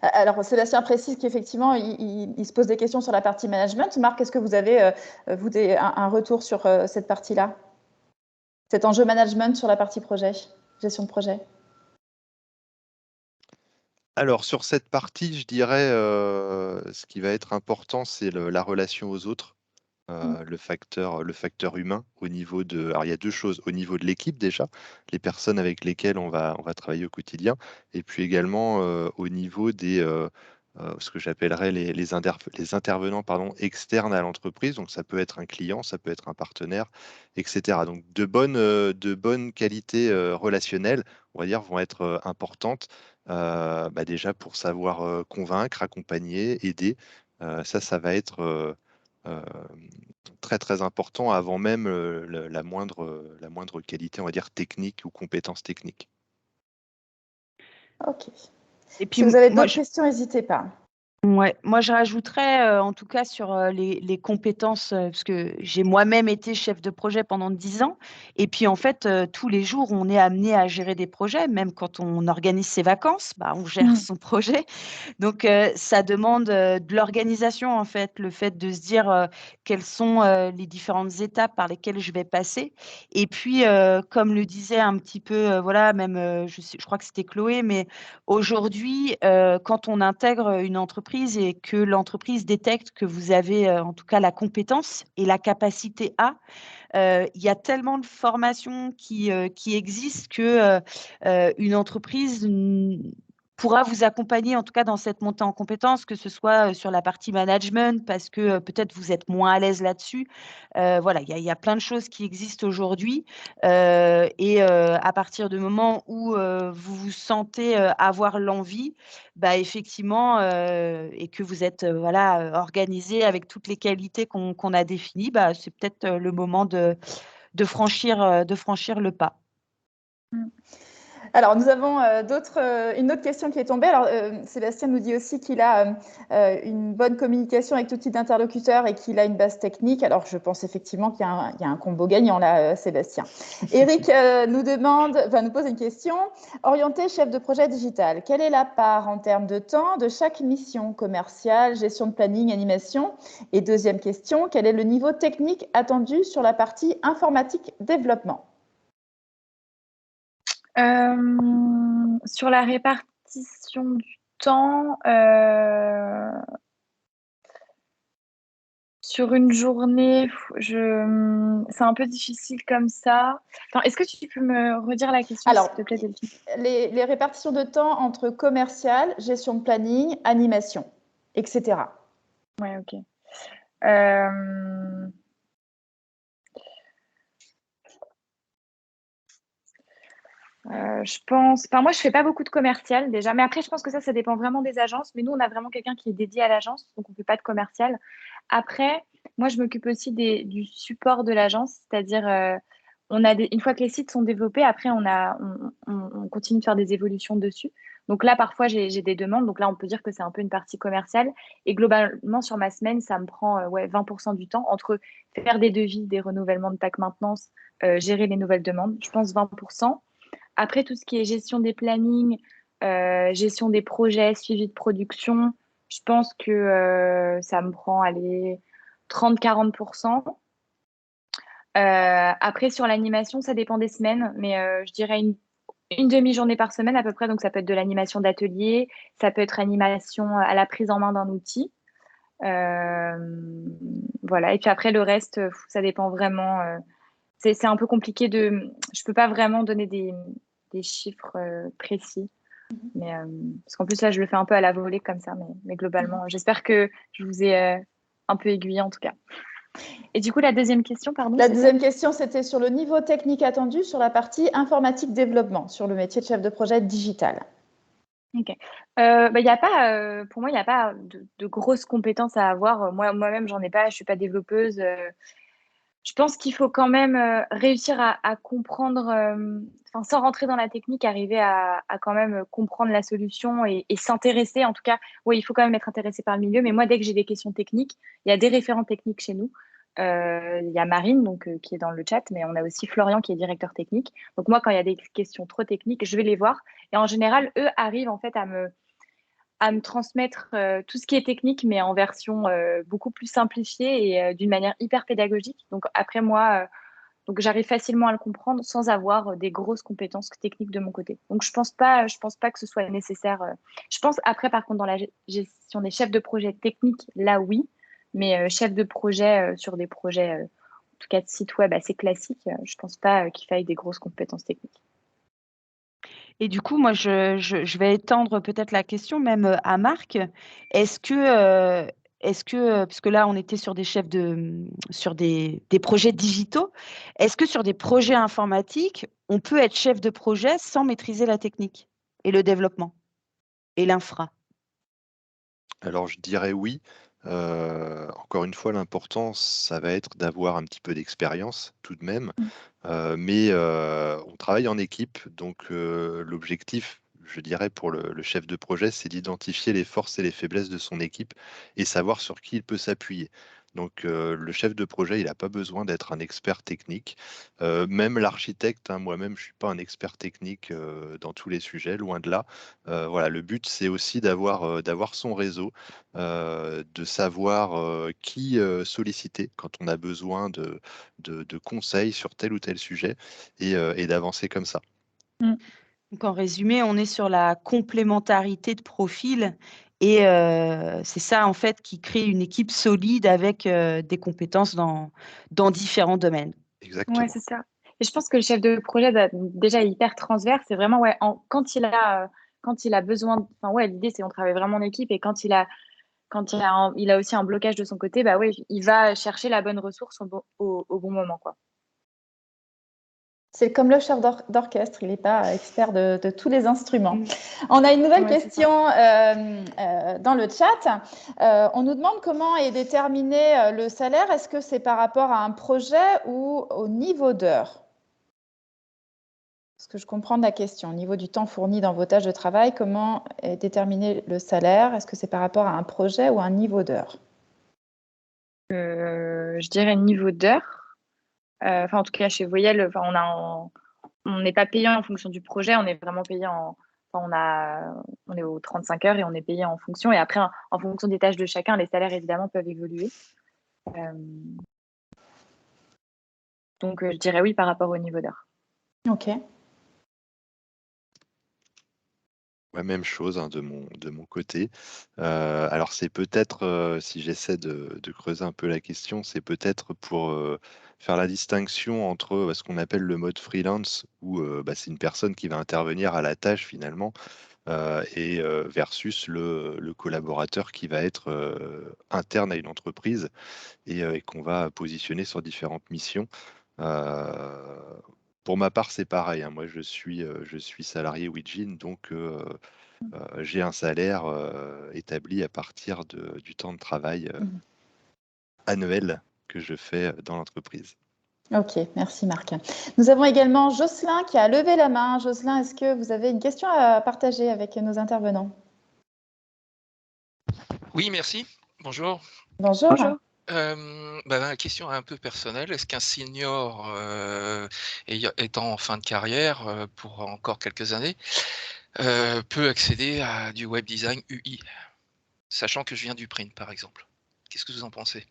Alors, Sébastien précise qu'effectivement, il se pose des questions sur la partie management. Marc, est-ce que vous avez un retour sur cette partie-là? Cet enjeu management sur la partie projet, gestion de projet? Alors, sur cette partie, je dirais, ce qui va être important, c'est la relation aux autres. Le facteur humain au niveau de... Alors, il y a deux choses. Au niveau de l'équipe, déjà, les personnes avec lesquelles on va travailler au quotidien, et puis également au niveau ce que j'appellerais les intervenants externes à l'entreprise. Donc, ça peut être un client, ça peut être un partenaire, etc. Donc, de bonnes qualités relationnelles, on va dire, vont être importantes déjà pour savoir convaincre, accompagner, aider. Ça va être... euh, très très important avant même la moindre qualité, on va dire, technique ou compétence technique. Ok. Et puis, Si vous avez d'autres questions, n'hésitez pas. Ouais, moi je rajouterais en tout cas sur les compétences, parce que j'ai moi-même été chef de projet pendant 10 ans. Et puis en fait, tous les jours, on est amené à gérer des projets, même quand on organise ses vacances, on gère son projet. Donc ça demande de l'organisation en fait, le fait de se dire quelles sont les différentes étapes par lesquelles je vais passer. Et puis, comme le disait un petit peu, voilà, même je crois que c'était Chloé, mais aujourd'hui, quand on intègre une entreprise et que l'entreprise détecte que vous avez en tout cas la compétence et la capacité à, il y a tellement de formations qui existent que une entreprise pourra vous accompagner en tout cas dans cette montée en compétences, que ce soit sur la partie management, parce que peut-être vous êtes moins à l'aise là-dessus. Voilà, il y a plein de choses qui existent aujourd'hui. Et à partir du moment où vous vous sentez avoir l'envie, effectivement, et que vous êtes organisé avec toutes les qualités qu'on a définies, c'est peut-être le moment de franchir le pas. Alors, nous avons une autre question qui est tombée. Alors, Sébastien nous dit aussi qu'il a une bonne communication avec tout type d'interlocuteurs et qu'il a une base technique. Alors, je pense effectivement qu'il y a un combo gagnant là, Sébastien. Eric nous pose une question. Orienté chef de projet digital, quelle est la part en termes de temps de chaque mission commerciale, gestion de planning, animation? Et deuxième question, quel est le niveau technique attendu sur la partie informatique développement? Sur la répartition du temps, sur une journée, c'est un peu difficile comme ça. Attends, est-ce que tu peux me redire la question, s'il te plaît, Delphine? Les répartitions de temps entre commercial, gestion de planning, animation, etc. Ouais, ok. Je pense, moi je fais pas beaucoup de commercial déjà, mais après je pense que ça dépend vraiment des agences. Mais nous on a vraiment quelqu'un qui est dédié à l'agence, donc on fait pas de commercial. Après, moi je m'occupe aussi du support de l'agence, c'est-à-dire une fois que les sites sont développés, après on continue de faire des évolutions dessus. Donc là parfois j'ai des demandes, donc là on peut dire que c'est un peu une partie commerciale. Et globalement sur ma semaine ça me prend 20% du temps entre faire des devis, des renouvellements de pack maintenance, gérer les nouvelles demandes. Je pense 20%. Après, tout ce qui est gestion des plannings, gestion des projets, suivi de production, je pense que ça me prend 30-40%. Après, sur l'animation, ça dépend des semaines, mais je dirais une demi-journée par semaine à peu près. Donc, ça peut être de l'animation d'atelier, ça peut être animation à la prise en main d'un outil. Voilà. Et puis après, le reste, ça dépend vraiment. C'est un peu compliqué je peux pas vraiment donner des chiffres précis. Mais, parce qu'en plus, là, je le fais un peu à la volée comme ça. Mais globalement, j'espère que je vous ai un peu aiguillé en tout cas. Et du coup, la deuxième question, pardon. La deuxième question, c'était sur le niveau technique attendu sur la partie informatique développement, sur le métier de chef de projet digital. Ok. Y a pas, pour moi, il n'y a pas de grosses compétences à avoir. Moi-même, j'en ai pas. Je suis pas développeuse. Je pense qu'il faut quand même réussir à comprendre, sans rentrer dans la technique, arriver à quand même comprendre la solution et s'intéresser. En tout cas, oui, il faut quand même être intéressé par le milieu. Mais moi, dès que j'ai des questions techniques, il y a des référents techniques chez nous. Il y a Marine, donc, qui est dans le chat, mais on a aussi Florian, qui est directeur technique. Donc moi, quand il y a des questions trop techniques, je vais les voir. Et en général, eux arrivent en fait à me transmettre tout ce qui est technique, mais en version beaucoup plus simplifiée et d'une manière hyper pédagogique. Donc après moi, donc j'arrive facilement à le comprendre sans avoir des grosses compétences techniques de mon côté. Donc je pense pas que ce soit nécessaire. Je pense après par contre dans la gestion des chefs de projet techniques, là oui, mais chef de projet sur des projets, en tout cas de site web assez classiques, je pense pas qu'il faille des grosses compétences techniques. Et du coup, moi, je vais étendre peut-être la question même à Marc. Parce que là, on était sur des sur des projets digitaux, est-ce que sur des projets informatiques, on peut être chef de projet sans maîtriser la technique et le développement et l'infra? Alors je dirais oui. Encore une fois, l'important, ça va être d'avoir un petit peu d'expérience tout de même. Mais on travaille en équipe, donc l'objectif, je dirais, pour le chef de projet, c'est d'identifier les forces et les faiblesses de son équipe et savoir sur qui il peut s'appuyer. Donc le chef de projet, il n'a pas besoin d'être un expert technique. Même l'architecte, hein, moi-même, je ne suis pas un expert technique dans tous les sujets, loin de là. Voilà, le but, c'est aussi d'avoir son réseau, de savoir qui solliciter quand on a besoin de conseils sur tel ou tel sujet et d'avancer comme ça. Donc, en résumé, on est sur la complémentarité de profils et c'est ça, en fait, qui crée une équipe solide avec des compétences dans différents domaines. Ouais, Exactement. c'est ça. Et je pense que le chef de projet, déjà hyper transverse, c'est vraiment, ouais, quand il a besoin, enfin, ouais, l'idée, c'est on travaille vraiment en équipe et il a aussi un blocage de son côté, bah ouais, il va chercher la bonne ressource au bon moment, quoi. C'est comme le chef d'orchestre, il n'est pas expert de tous les instruments. On a une nouvelle Ouais, question dans le chat. On nous demande comment est déterminé le salaire. Est-ce que c'est par rapport à un projet ou au niveau d'heure? Ce que je comprends de la question, au niveau du temps fourni dans vos tâches de travail, comment est déterminé le salaire? Est-ce que c'est par rapport à un projet ou à un niveau d'heure? Je dirais niveau d'heure. Enfin, en tout cas, chez Voyelle, enfin, on n'est pas payé en fonction du projet, on est vraiment payé on est aux 35 heures et on est payé en fonction. Et après, en fonction des tâches de chacun, les salaires évidemment peuvent évoluer. Donc, je dirais oui par rapport au niveau d'heure. Ok. Ouais, même chose, hein, de mon côté. Alors c'est peut-être, si j'essaie de creuser un peu la question, c'est peut-être pour faire la distinction entre ce qu'on appelle le mode freelance, où c'est une personne qui va intervenir à la tâche finalement, et versus le collaborateur qui va être interne à une entreprise et qu'on va positionner sur différentes missions. Euh, pour ma part, c'est pareil, hein. Moi, je suis salarié Weegin, donc j'ai un salaire établi à partir du temps de travail annuel que je fais dans l'entreprise. Ok, merci Marc. Nous avons également Jocelyn qui a levé la main. Jocelyn, est-ce que vous avez une question à partager avec nos intervenants? Oui, merci. Bonjour. Bonjour. Bonjour. Une question un peu personnelle. Est-ce qu'un senior étant en fin de carrière pour encore quelques années peut accéder à du web design UI, sachant que je viens du print, par exemple? Qu'est-ce que vous en pensez?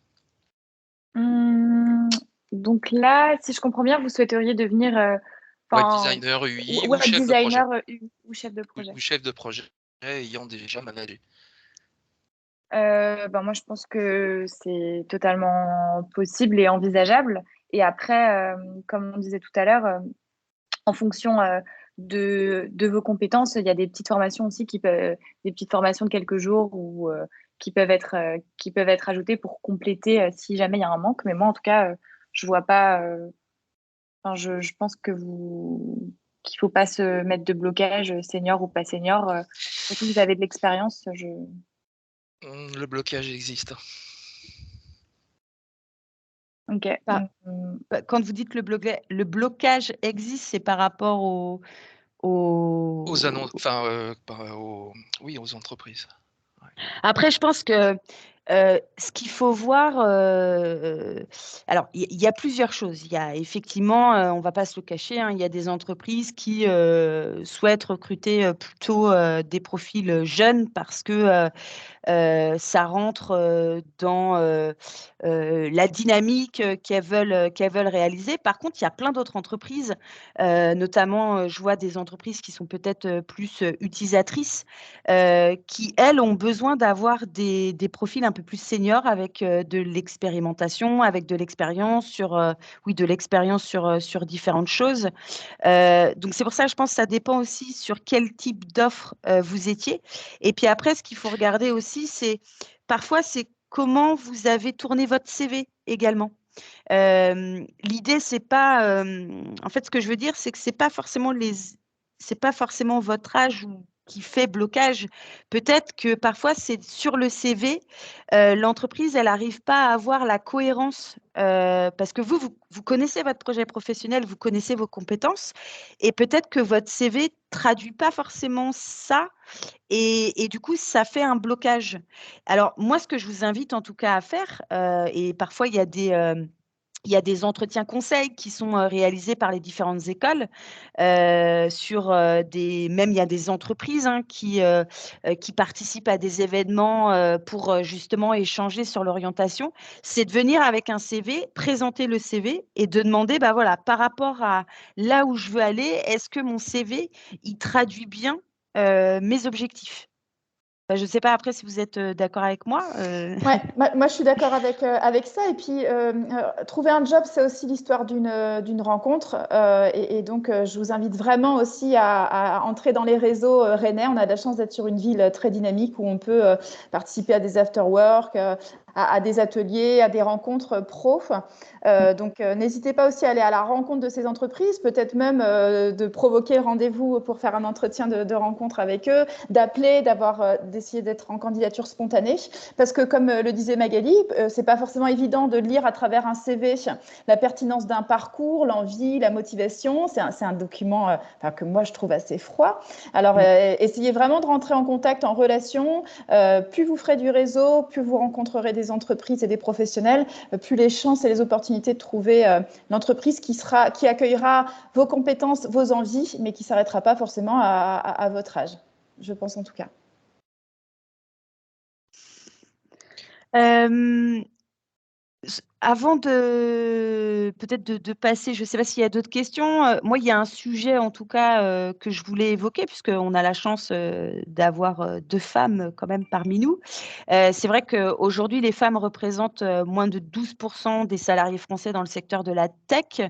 Donc là, si je comprends bien, vous souhaiteriez devenir Web designer UI ou web chef de projet? designer ou chef de projet. Ou chef de projet ayant déjà managé. Moi, je pense que c'est totalement possible et envisageable. Et après, comme on disait tout à l'heure, en fonction de vos compétences, il y a des petites formations aussi des petites formations de quelques jours ou qui peuvent être ajoutées pour compléter si jamais il y a un manque. Mais moi, en tout cas, je vois pas. Je pense que qu'il ne faut pas se mettre de blocage, senior ou pas senior. Surtout que vous avez de l'expérience. Le blocage existe. Ok. Pas- Quand vous dites le blocage existe, c'est par rapport Aux annonces, enfin, oui, aux entreprises. Après, je pense que ce qu'il faut voir, alors il y a plusieurs choses. Il y a effectivement, on ne va pas se le cacher, hein, il y a des entreprises qui souhaitent recruter plutôt des profils jeunes parce que ça rentre dans la dynamique qu'elles veulent réaliser. Par contre, il y a plein d'autres entreprises, notamment, je vois des entreprises qui sont peut-être plus utilisatrices, qui, elles, ont besoin d'avoir des profils un peu plus seniors avec de l'expérimentation, avec de l'expérience sur différentes choses. Donc, c'est pour ça, je pense que ça dépend aussi sur quel type d'offre vous étiez. Et puis après, ce qu'il faut regarder aussi, c'est parfois, c'est comment vous avez tourné votre CV également. L'idée, c'est pas, en fait, ce que je veux dire, c'est que c'est pas forcément votre âge qui fait blocage. Peut-être que parfois, c'est sur le CV, l'entreprise, elle n'arrive pas à avoir la cohérence parce que vous connaissez votre projet professionnel, vous connaissez vos compétences et peut-être que votre CV traduit pas forcément ça et du coup, ça fait un blocage. Alors moi, ce que je vous invite en tout cas à faire, et parfois il y a des entretiens conseils qui sont réalisés par les différentes écoles même il y a des entreprises hein, qui participent à des événements pour justement échanger sur l'orientation. C'est de venir avec un CV, présenter le CV et de demander, bah voilà, par rapport à là où je veux aller, est-ce que mon CV, il traduit bien mes objectifs? Je ne sais pas après si vous êtes d'accord avec moi. Ouais, moi je suis d'accord avec ça. Et puis, trouver un job, c'est aussi l'histoire d'une rencontre. Et donc, je vous invite vraiment aussi à entrer dans les réseaux rennais. On a de la chance d'être sur une ville très dynamique où on peut participer à des after-work, à des ateliers, à des rencontres pro. Donc, n'hésitez pas aussi à aller à la rencontre de ces entreprises, peut-être même de provoquer le rendez-vous pour faire un entretien de rencontre avec eux, d'appeler, d'essayer d'être en candidature spontanée. Parce que, comme le disait Magali, c'est pas forcément évident de lire à travers un CV la pertinence d'un parcours, l'envie, la motivation. C'est un document que moi, je trouve assez froid. Alors, essayez vraiment de rentrer en contact, en relation. Plus vous ferez du réseau, plus vous rencontrerez des entreprises et des professionnels, plus les chances et les opportunités de trouver l'entreprise qui accueillera vos compétences, vos envies, mais qui ne s'arrêtera pas forcément à votre âge. Je pense en tout cas. Avant peut-être de passer, je ne sais pas s'il y a d'autres questions. Moi, il y a un sujet en tout cas que je voulais évoquer puisqu'on a la chance d'avoir 2 femmes quand même parmi nous. C'est vrai qu'aujourd'hui, les femmes représentent moins de 12% des salariés français dans le secteur de la tech.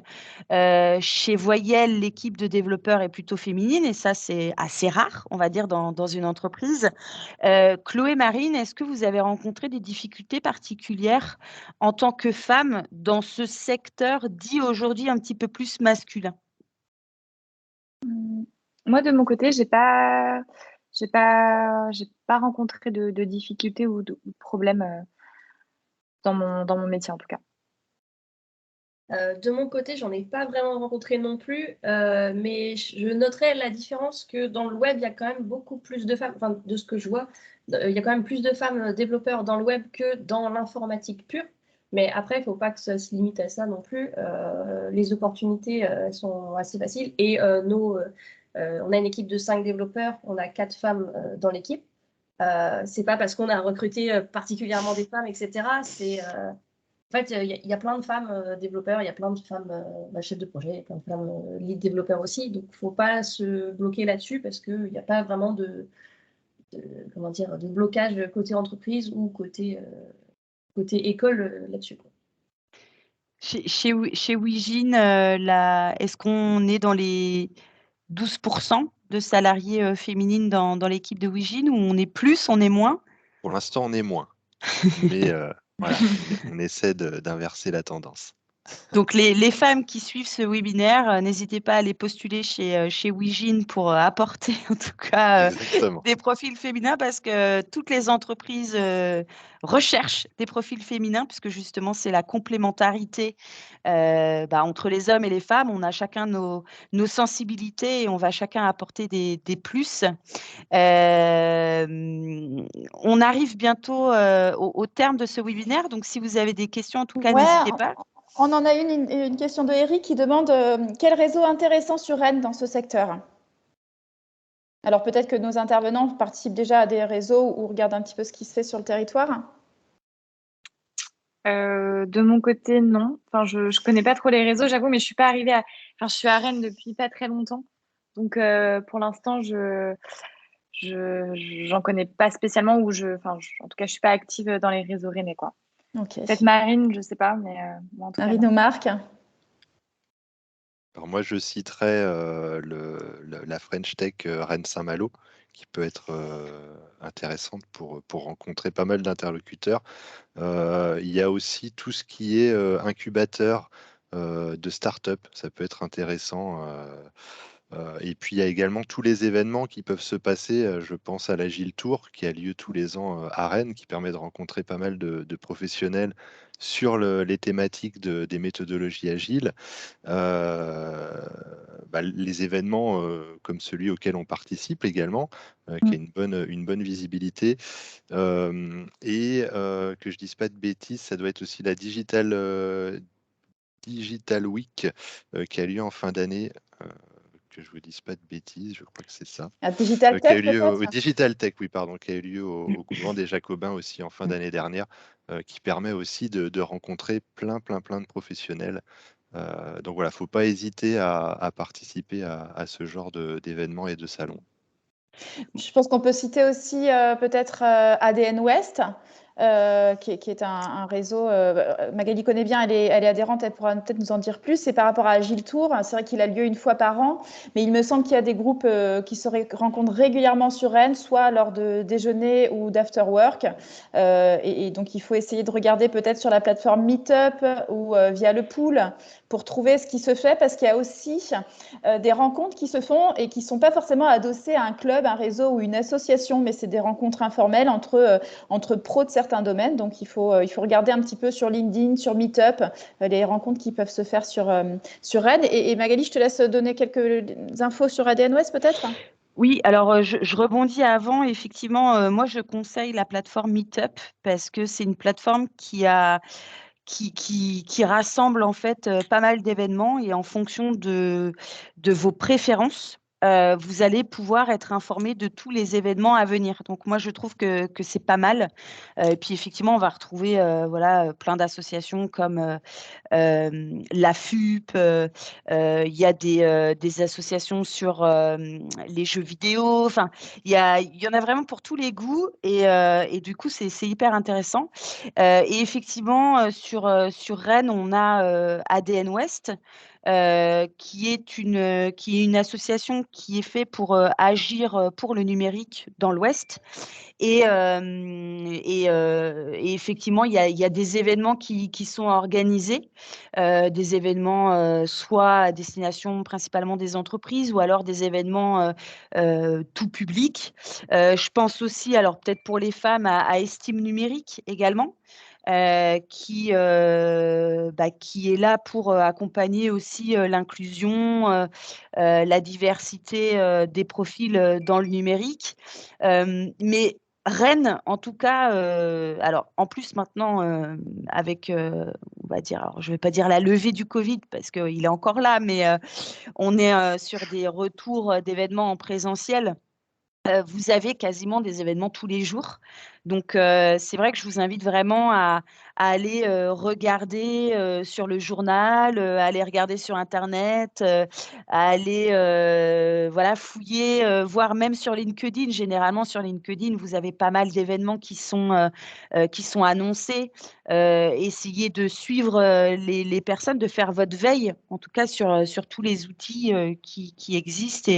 Chez Voyelle, l'équipe de développeurs est plutôt féminine et ça, c'est assez rare, on va dire, dans une entreprise. Chloé, Marine, est-ce que vous avez rencontré des difficultés particulières en tant que femme dans ce secteur dit aujourd'hui un petit peu plus masculin? Moi, de mon côté, j'ai pas rencontré de difficultés ou de problèmes dans mon métier en tout cas. De mon côté, j'en ai pas vraiment rencontré non plus, mais je noterais la différence que dans le web, il y a quand même beaucoup plus de femmes, enfin, de ce que je vois, il y a quand même plus de femmes développeurs dans le web que dans l'informatique pure. Mais après, il ne faut pas que ça se limite à ça non plus. Les opportunités sont assez faciles et on a une équipe de 5 développeurs, on a 4 femmes dans l'équipe. C'est pas parce qu'on a recruté particulièrement des femmes, etc. En fait, il y a plein de femmes développeurs, il y a plein de femmes chefs de projet, il y a plein de femmes lead développeurs aussi. Donc, il ne faut pas se bloquer là-dessus parce qu'il n'y a pas vraiment de blocage côté entreprise ou côté école là-dessus. Chez Wigine, est-ce qu'on est dans les 12% de salariés féminines dans l'équipe de Wigine ou on est plus, on est moins? Pour l'instant, on est moins. Mais voilà, on essaie d'inverser la tendance. Donc, les femmes qui suivent ce webinaire, n'hésitez pas à les postuler chez WeGene pour apporter en tout cas Exactement. des profils féminins parce que toutes les entreprises recherchent des profils féminins puisque justement, c'est la complémentarité entre les hommes et les femmes. On a chacun nos sensibilités et on va chacun apporter des plus. On arrive bientôt au terme de ce webinaire. Donc, si vous avez des questions, en tout cas, Ouais, n'hésitez pas. on en a une question de Eric qui demande quel réseau intéressant sur Rennes dans ce secteur? Alors peut-être que nos intervenants participent déjà à des réseaux ou regardent un petit peu ce qui se fait sur le territoire. De mon côté, non. Enfin, je connais pas trop les réseaux, j'avoue, mais je suis pas arrivée à. Enfin, je suis à Rennes depuis pas très longtemps, donc pour l'instant, j'en connais pas spécialement ou en tout cas, je suis pas active dans les réseaux rennais, quoi. Ok. Peut-être Marine, je sais pas, mais en tout cas, Marine non. ou Marc? Alors moi, je citerais la French Tech Rennes-Saint-Malo, qui peut être intéressante pour rencontrer pas mal d'interlocuteurs. Il y a aussi tout ce qui est incubateur de start-up, ça peut être intéressant. Et puis il y a également tous les événements qui peuvent se passer. Je pense à l'Agile Tour qui a lieu tous les ans à Rennes, qui permet de rencontrer pas mal de professionnels sur les thématiques des méthodologies agiles. Les événements comme celui auquel on participe également, qui a une bonne visibilité. Et que je dise pas de bêtises, ça doit être aussi la Digital Week qui a lieu en fin d'année. Que je vous dise pas de bêtises, je crois que c'est ça. À Digital Qui a Tech eu lieu au peut-être? Digital Tech, oui, pardon, qui a eu lieu au couvent des Jacobins aussi en fin d'année dernière, qui permet aussi de rencontrer plein de professionnels. Donc voilà, faut pas hésiter à participer à ce genre d'événements et de salons. Je pense qu'on peut citer aussi peut-être ADN West, qui est un réseau. Magali connaît bien, elle est adhérente, elle pourra peut-être nous en dire plus. C'est par rapport à Agile Tour. C'est vrai qu'il a lieu une fois par an, mais il me semble qu'il y a des groupes qui se rencontrent régulièrement sur Rennes, soit lors de déjeuner ou d'after work. Et donc, il faut essayer de regarder peut-être sur la plateforme Meetup ou via le pool pour trouver ce qui se fait, parce qu'il y a aussi des rencontres qui se font et qui ne sont pas forcément adossées à un club, un réseau ou une association, mais c'est des rencontres informelles entre pros de certains domaines. Donc, il faut regarder un petit peu sur LinkedIn, sur Meetup, les rencontres qui peuvent se faire sur Rennes. Et Magali, je te laisse donner quelques infos sur ADN West peut-être. Oui, alors je rebondis avant. Effectivement, moi, je conseille la plateforme Meetup parce que c'est une plateforme qui rassemble en fait pas mal d'événements et en fonction de vos préférences, vous allez pouvoir être informé de tous les événements à venir. Donc moi, je trouve que c'est pas mal. Et puis effectivement, on va retrouver plein d'associations comme la FUP. Il y a des associations sur les jeux vidéo. Enfin, il y en a vraiment pour tous les goûts et du coup, c'est hyper intéressant. Et effectivement, sur Rennes, on a ADN West, qui est une association qui est faite pour agir pour le numérique dans l'Ouest. Et effectivement, il y a des événements qui sont organisés, des événements soit à destination principalement des entreprises ou alors des événements tout public. Je pense aussi, alors peut-être pour les femmes, à Estime numérique également. Qui est là pour accompagner aussi l'inclusion, la diversité des profils dans le numérique. Mais Rennes, en tout cas, alors en plus maintenant, avec, on va dire, alors je ne vais pas dire la levée du Covid parce qu'il est encore là, mais on est sur des retours d'événements en présentiel. Vous avez quasiment des événements tous les jours. Donc, c'est vrai que je vous invite vraiment à aller regarder sur le journal, à aller regarder sur Internet, à aller fouiller, voir même sur LinkedIn. Généralement, sur LinkedIn, vous avez pas mal d'événements qui sont annoncés. Essayez de suivre les personnes, de faire votre veille, en tout cas sur tous les outils qui existent.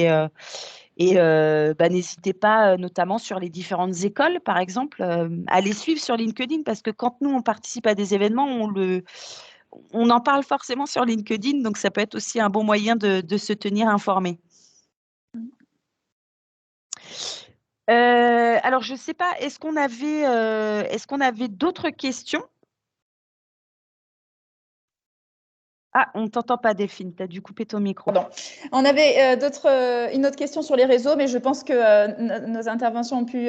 N'hésitez pas, notamment sur les différentes écoles, par exemple, à les suivre sur LinkedIn parce que quand nous, on participe à des événements, on en parle forcément sur LinkedIn, donc ça peut être aussi un bon moyen de se tenir informé. Alors, je ne sais pas, est-ce qu'on avait d'autres questions? Ah, on ne t'entend pas, Delphine, tu as dû couper ton micro. Pardon. On avait une autre question sur les réseaux, mais je pense que nos interventions ont pu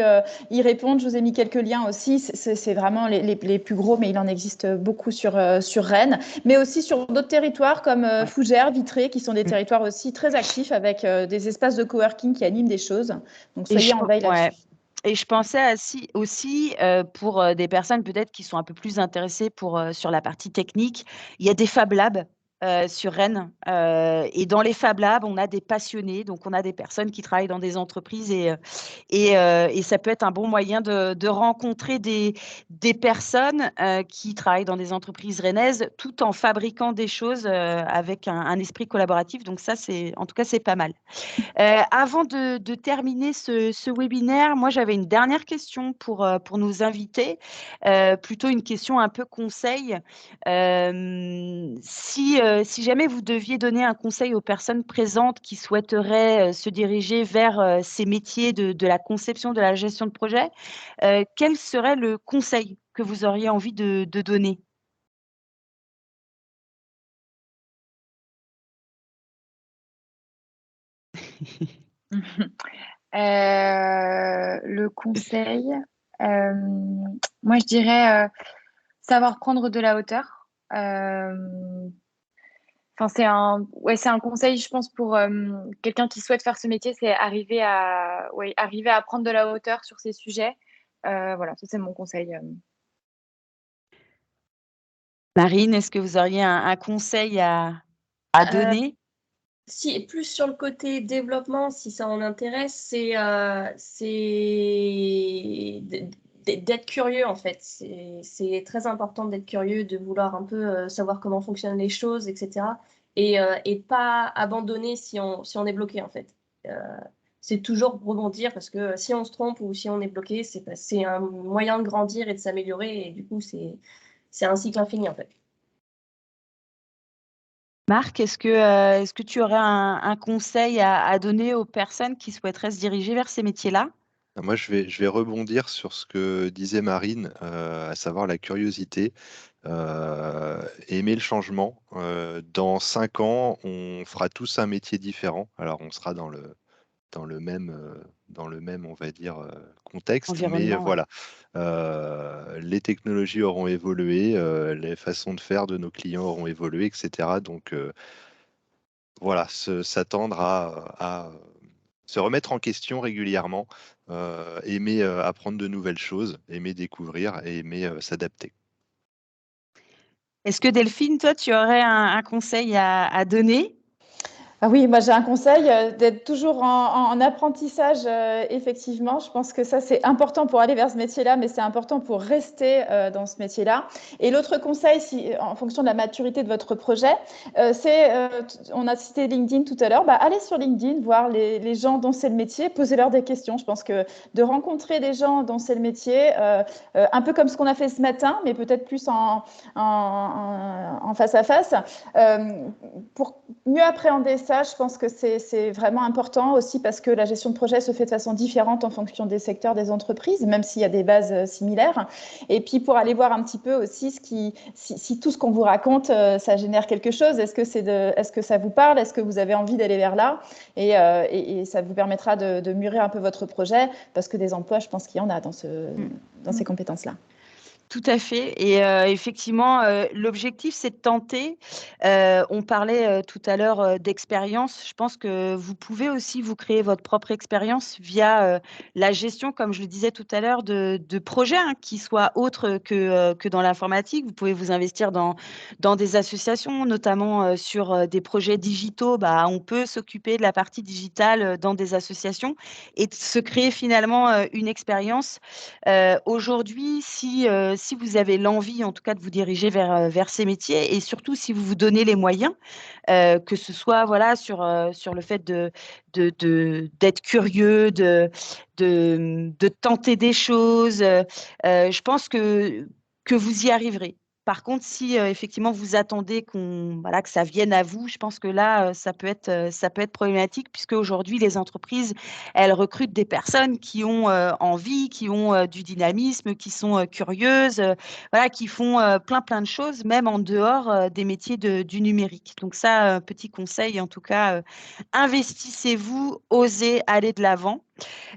y répondre. Je vous ai mis quelques liens aussi. C'est vraiment les plus gros, mais il en existe beaucoup sur Rennes, mais aussi sur d'autres territoires comme Fougères, Vitré, qui sont des territoires aussi très actifs avec des espaces de coworking qui animent des choses. Donc, soyez en veille là-dessus. Et je pensais aussi pour des personnes peut-être qui sont un peu plus intéressées sur la partie technique, il y a des Fab Labs sur Rennes. Et dans les Fab Labs, on a des passionnés, donc on a des personnes qui travaillent dans des entreprises et ça peut être un bon moyen de rencontrer des personnes qui travaillent dans des entreprises rennaises tout en fabriquant des choses avec un esprit collaboratif. Donc ça, en tout cas, c'est pas mal. Avant de terminer ce webinaire, moi, j'avais une dernière question pour nos invités, plutôt une question un peu conseil. Si jamais vous deviez donner un conseil aux personnes présentes qui souhaiteraient se diriger vers ces métiers de la conception, de la gestion de projet, quel serait le conseil que vous auriez envie de donner? Le conseil, moi je dirais savoir prendre de la hauteur. Enfin, c'est un conseil, je pense, pour quelqu'un qui souhaite faire ce métier, c'est arriver à prendre de la hauteur sur ces sujets. Voilà, ça c'est mon conseil. Marine, est-ce que vous auriez un conseil à donner? Si, plus sur le côté développement, si ça en intéresse, c'est d'être curieux en fait. C'est très important d'être curieux, de vouloir un peu savoir comment fonctionnent les choses, etc. Et pas abandonner si on est bloqué en fait. C'est toujours rebondir parce que si on se trompe ou si on est bloqué, c'est un moyen de grandir et de s'améliorer et du coup c'est un cycle infini en fait. Marc, est-ce que tu aurais un conseil à donner aux personnes qui souhaiteraient se diriger vers ces métiers-là? Moi, je vais rebondir sur ce que disait Marine, à savoir la curiosité, aimer le changement. Dans 5 ans, on fera tous un métier différent. Alors, on sera dans le même, on va dire, contexte, mais Environnement, ouais. voilà, les technologies auront évolué, les façons de faire de nos clients auront évolué, etc. Donc, voilà, s'attendre à se remettre en question régulièrement, aimer apprendre de nouvelles choses, aimer découvrir et aimer s'adapter. Est-ce que Delphine, toi, tu aurais un conseil à donner? Ah oui, moi j'ai un conseil d'être toujours en apprentissage, effectivement. Je pense que ça, c'est important pour aller vers ce métier-là, mais c'est important pour rester dans ce métier-là. Et l'autre conseil, en fonction de la maturité de votre projet, on a cité LinkedIn tout à l'heure, allez sur LinkedIn, voir les gens dont c'est le métier, posez-leur des questions. Je pense que de rencontrer des gens dont c'est le métier, un peu comme ce qu'on a fait ce matin, mais peut-être plus en face à face, pour mieux appréhender ça, je pense que c'est vraiment important aussi parce que la gestion de projet se fait de façon différente en fonction des secteurs, des entreprises, même s'il y a des bases similaires. Et puis pour aller voir un petit peu aussi si tout ce qu'on vous raconte, ça génère quelque chose. Est-ce que ça vous parle? Est-ce que vous avez envie d'aller vers là? Et ça vous permettra de mûrir un peu votre projet parce que des emplois, je pense qu'il y en a dans ces compétences-là. Tout à fait. Et effectivement, l'objectif, c'est de tenter. On parlait tout à l'heure d'expérience. Je pense que vous pouvez aussi vous créer votre propre expérience via la gestion, comme je le disais tout à l'heure, de projets qui soient autres que dans l'informatique. Vous pouvez vous investir dans des associations, notamment sur des projets digitaux. On peut s'occuper de la partie digitale dans des associations et de se créer finalement une expérience. Aujourd'hui, si vous avez l'envie, en tout cas, de vous diriger vers ces métiers et surtout si vous vous donnez les moyens, que ce soit voilà, sur le fait d'être curieux, de tenter des choses, je pense que vous y arriverez. Par contre, si effectivement vous attendez voilà, que ça vienne à vous, je pense que là, ça peut être problématique, puisque aujourd'hui, les entreprises, elles recrutent des personnes qui ont envie, qui ont du dynamisme, qui sont curieuses, voilà, qui font plein de choses, même en dehors des métiers du numérique. Donc ça, petit conseil, en tout cas, investissez-vous, osez aller de l'avant.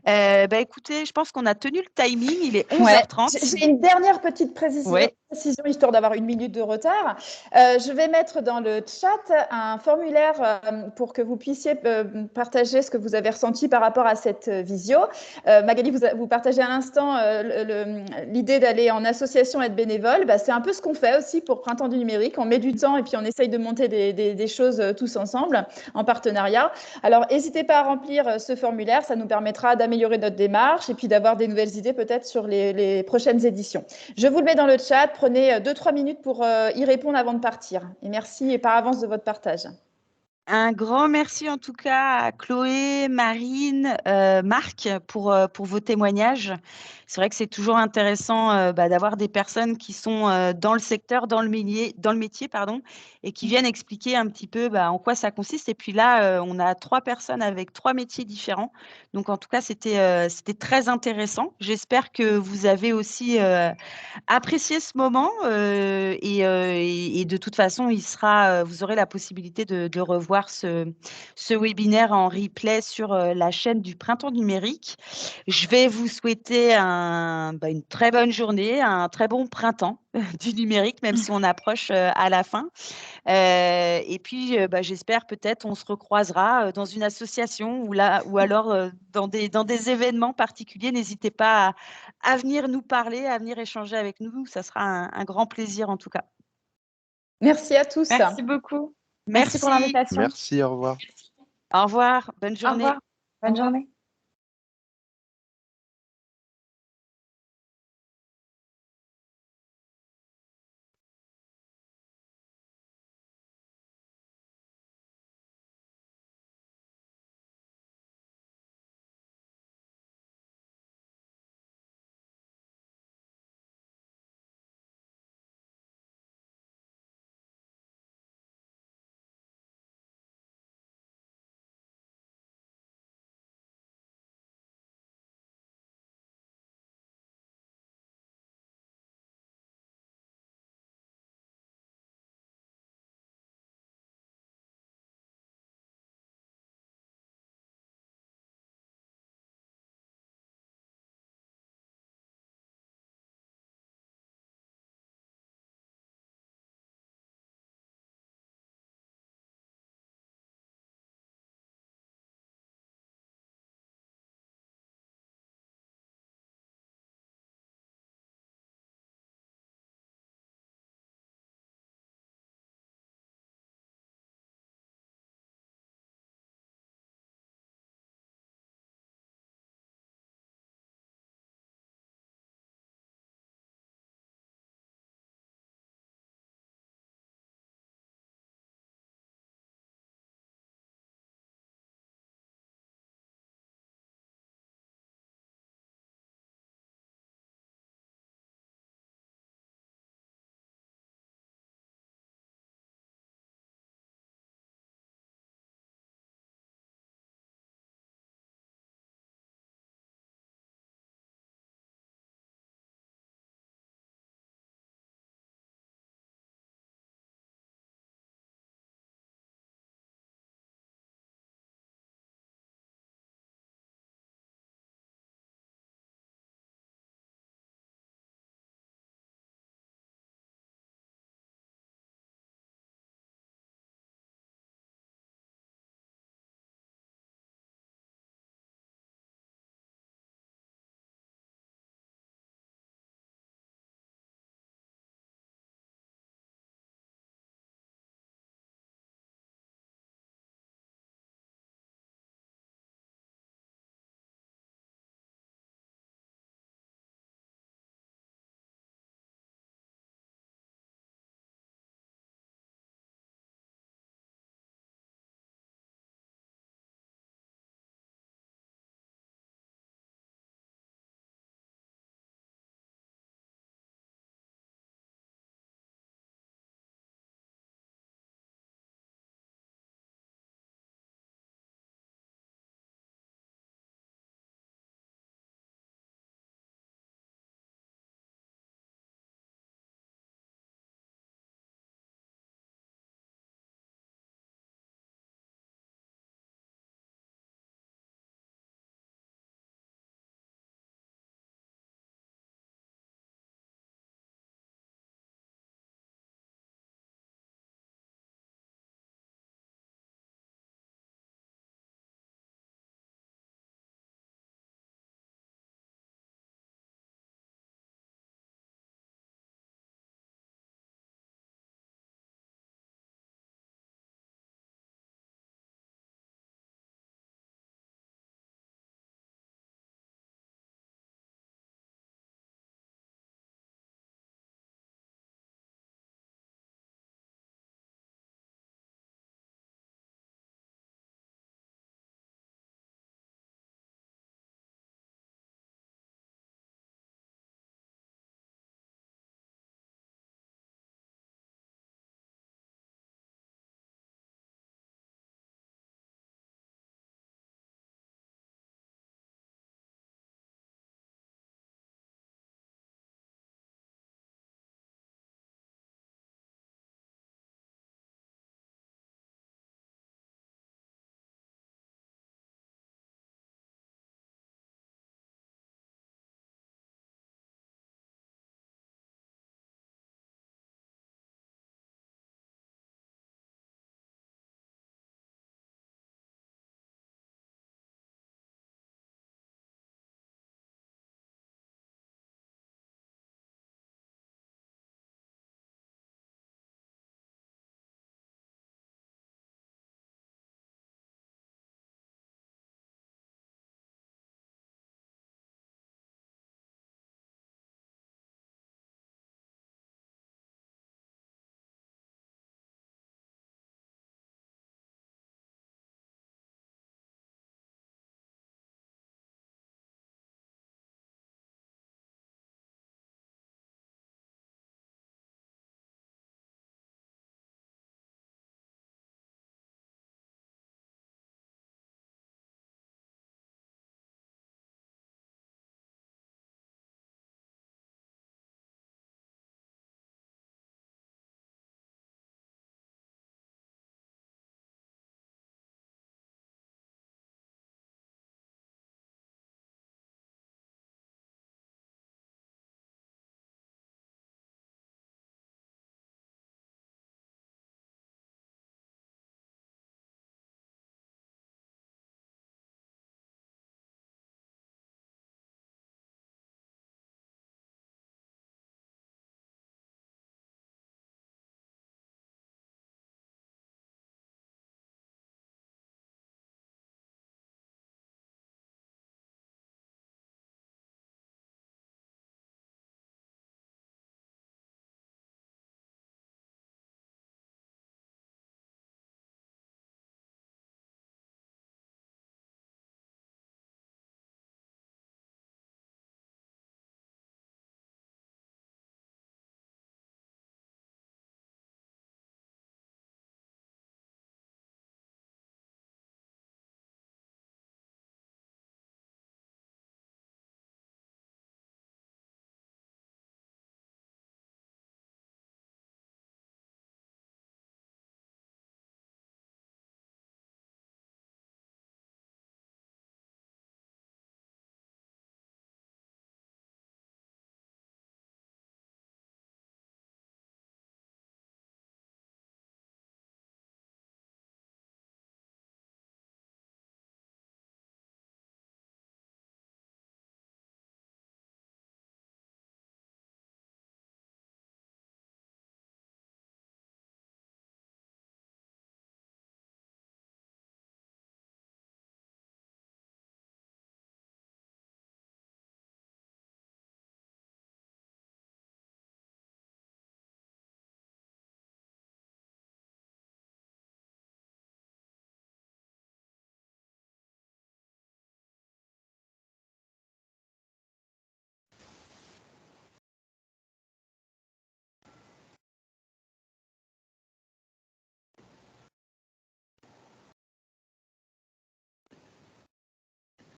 Écoutez, je pense qu'on a tenu le timing, il est 11h30. J'ai une dernière petite précision, Ouais. Histoire d'avoir 1 minute de retard. Je vais mettre dans le chat un formulaire pour que vous puissiez partager ce que vous avez ressenti par rapport à cette visio. Magali, vous partagez à l'instant l'idée d'aller en association, être bénévole. C'est un peu ce qu'on fait aussi pour Printemps du numérique. On met du temps et puis on essaye de monter des choses tous ensemble en partenariat. Alors, n'hésitez pas à remplir ce formulaire. Ça nous permettra d'améliorer notre démarche et puis d'avoir des nouvelles idées peut-être sur les prochaines éditions. Je vous le mets dans le chat. Prenez 2-3 minutes pour y répondre avant de partir. Et merci par avance de votre partage. Un grand merci en tout cas à Chloé, Marine, Marc pour vos témoignages. C'est vrai que c'est toujours intéressant d'avoir des personnes qui sont dans le secteur, dans le métier, pardon, et qui viennent expliquer un petit peu en quoi ça consiste. Et puis là, on a 3 personnes avec 3 métiers différents. Donc en tout cas, c'était très intéressant. J'espère que vous avez aussi apprécié ce moment et de toute façon, vous aurez la possibilité de revoir ce webinaire en replay sur la chaîne du Printemps numérique. Je vais vous souhaiter une très bonne journée, un très bon printemps du numérique, même si on approche à la fin. Et puis, j'espère peut-être on se recroisera dans une association ou alors dans des événements particuliers. N'hésitez pas à venir nous parler, à venir échanger avec nous. Ça sera un grand plaisir en tout cas. Merci à tous. Merci beaucoup. Merci pour l'invitation. Merci, au revoir. Au revoir. Bonne Au journée. revoir. Bonne journée.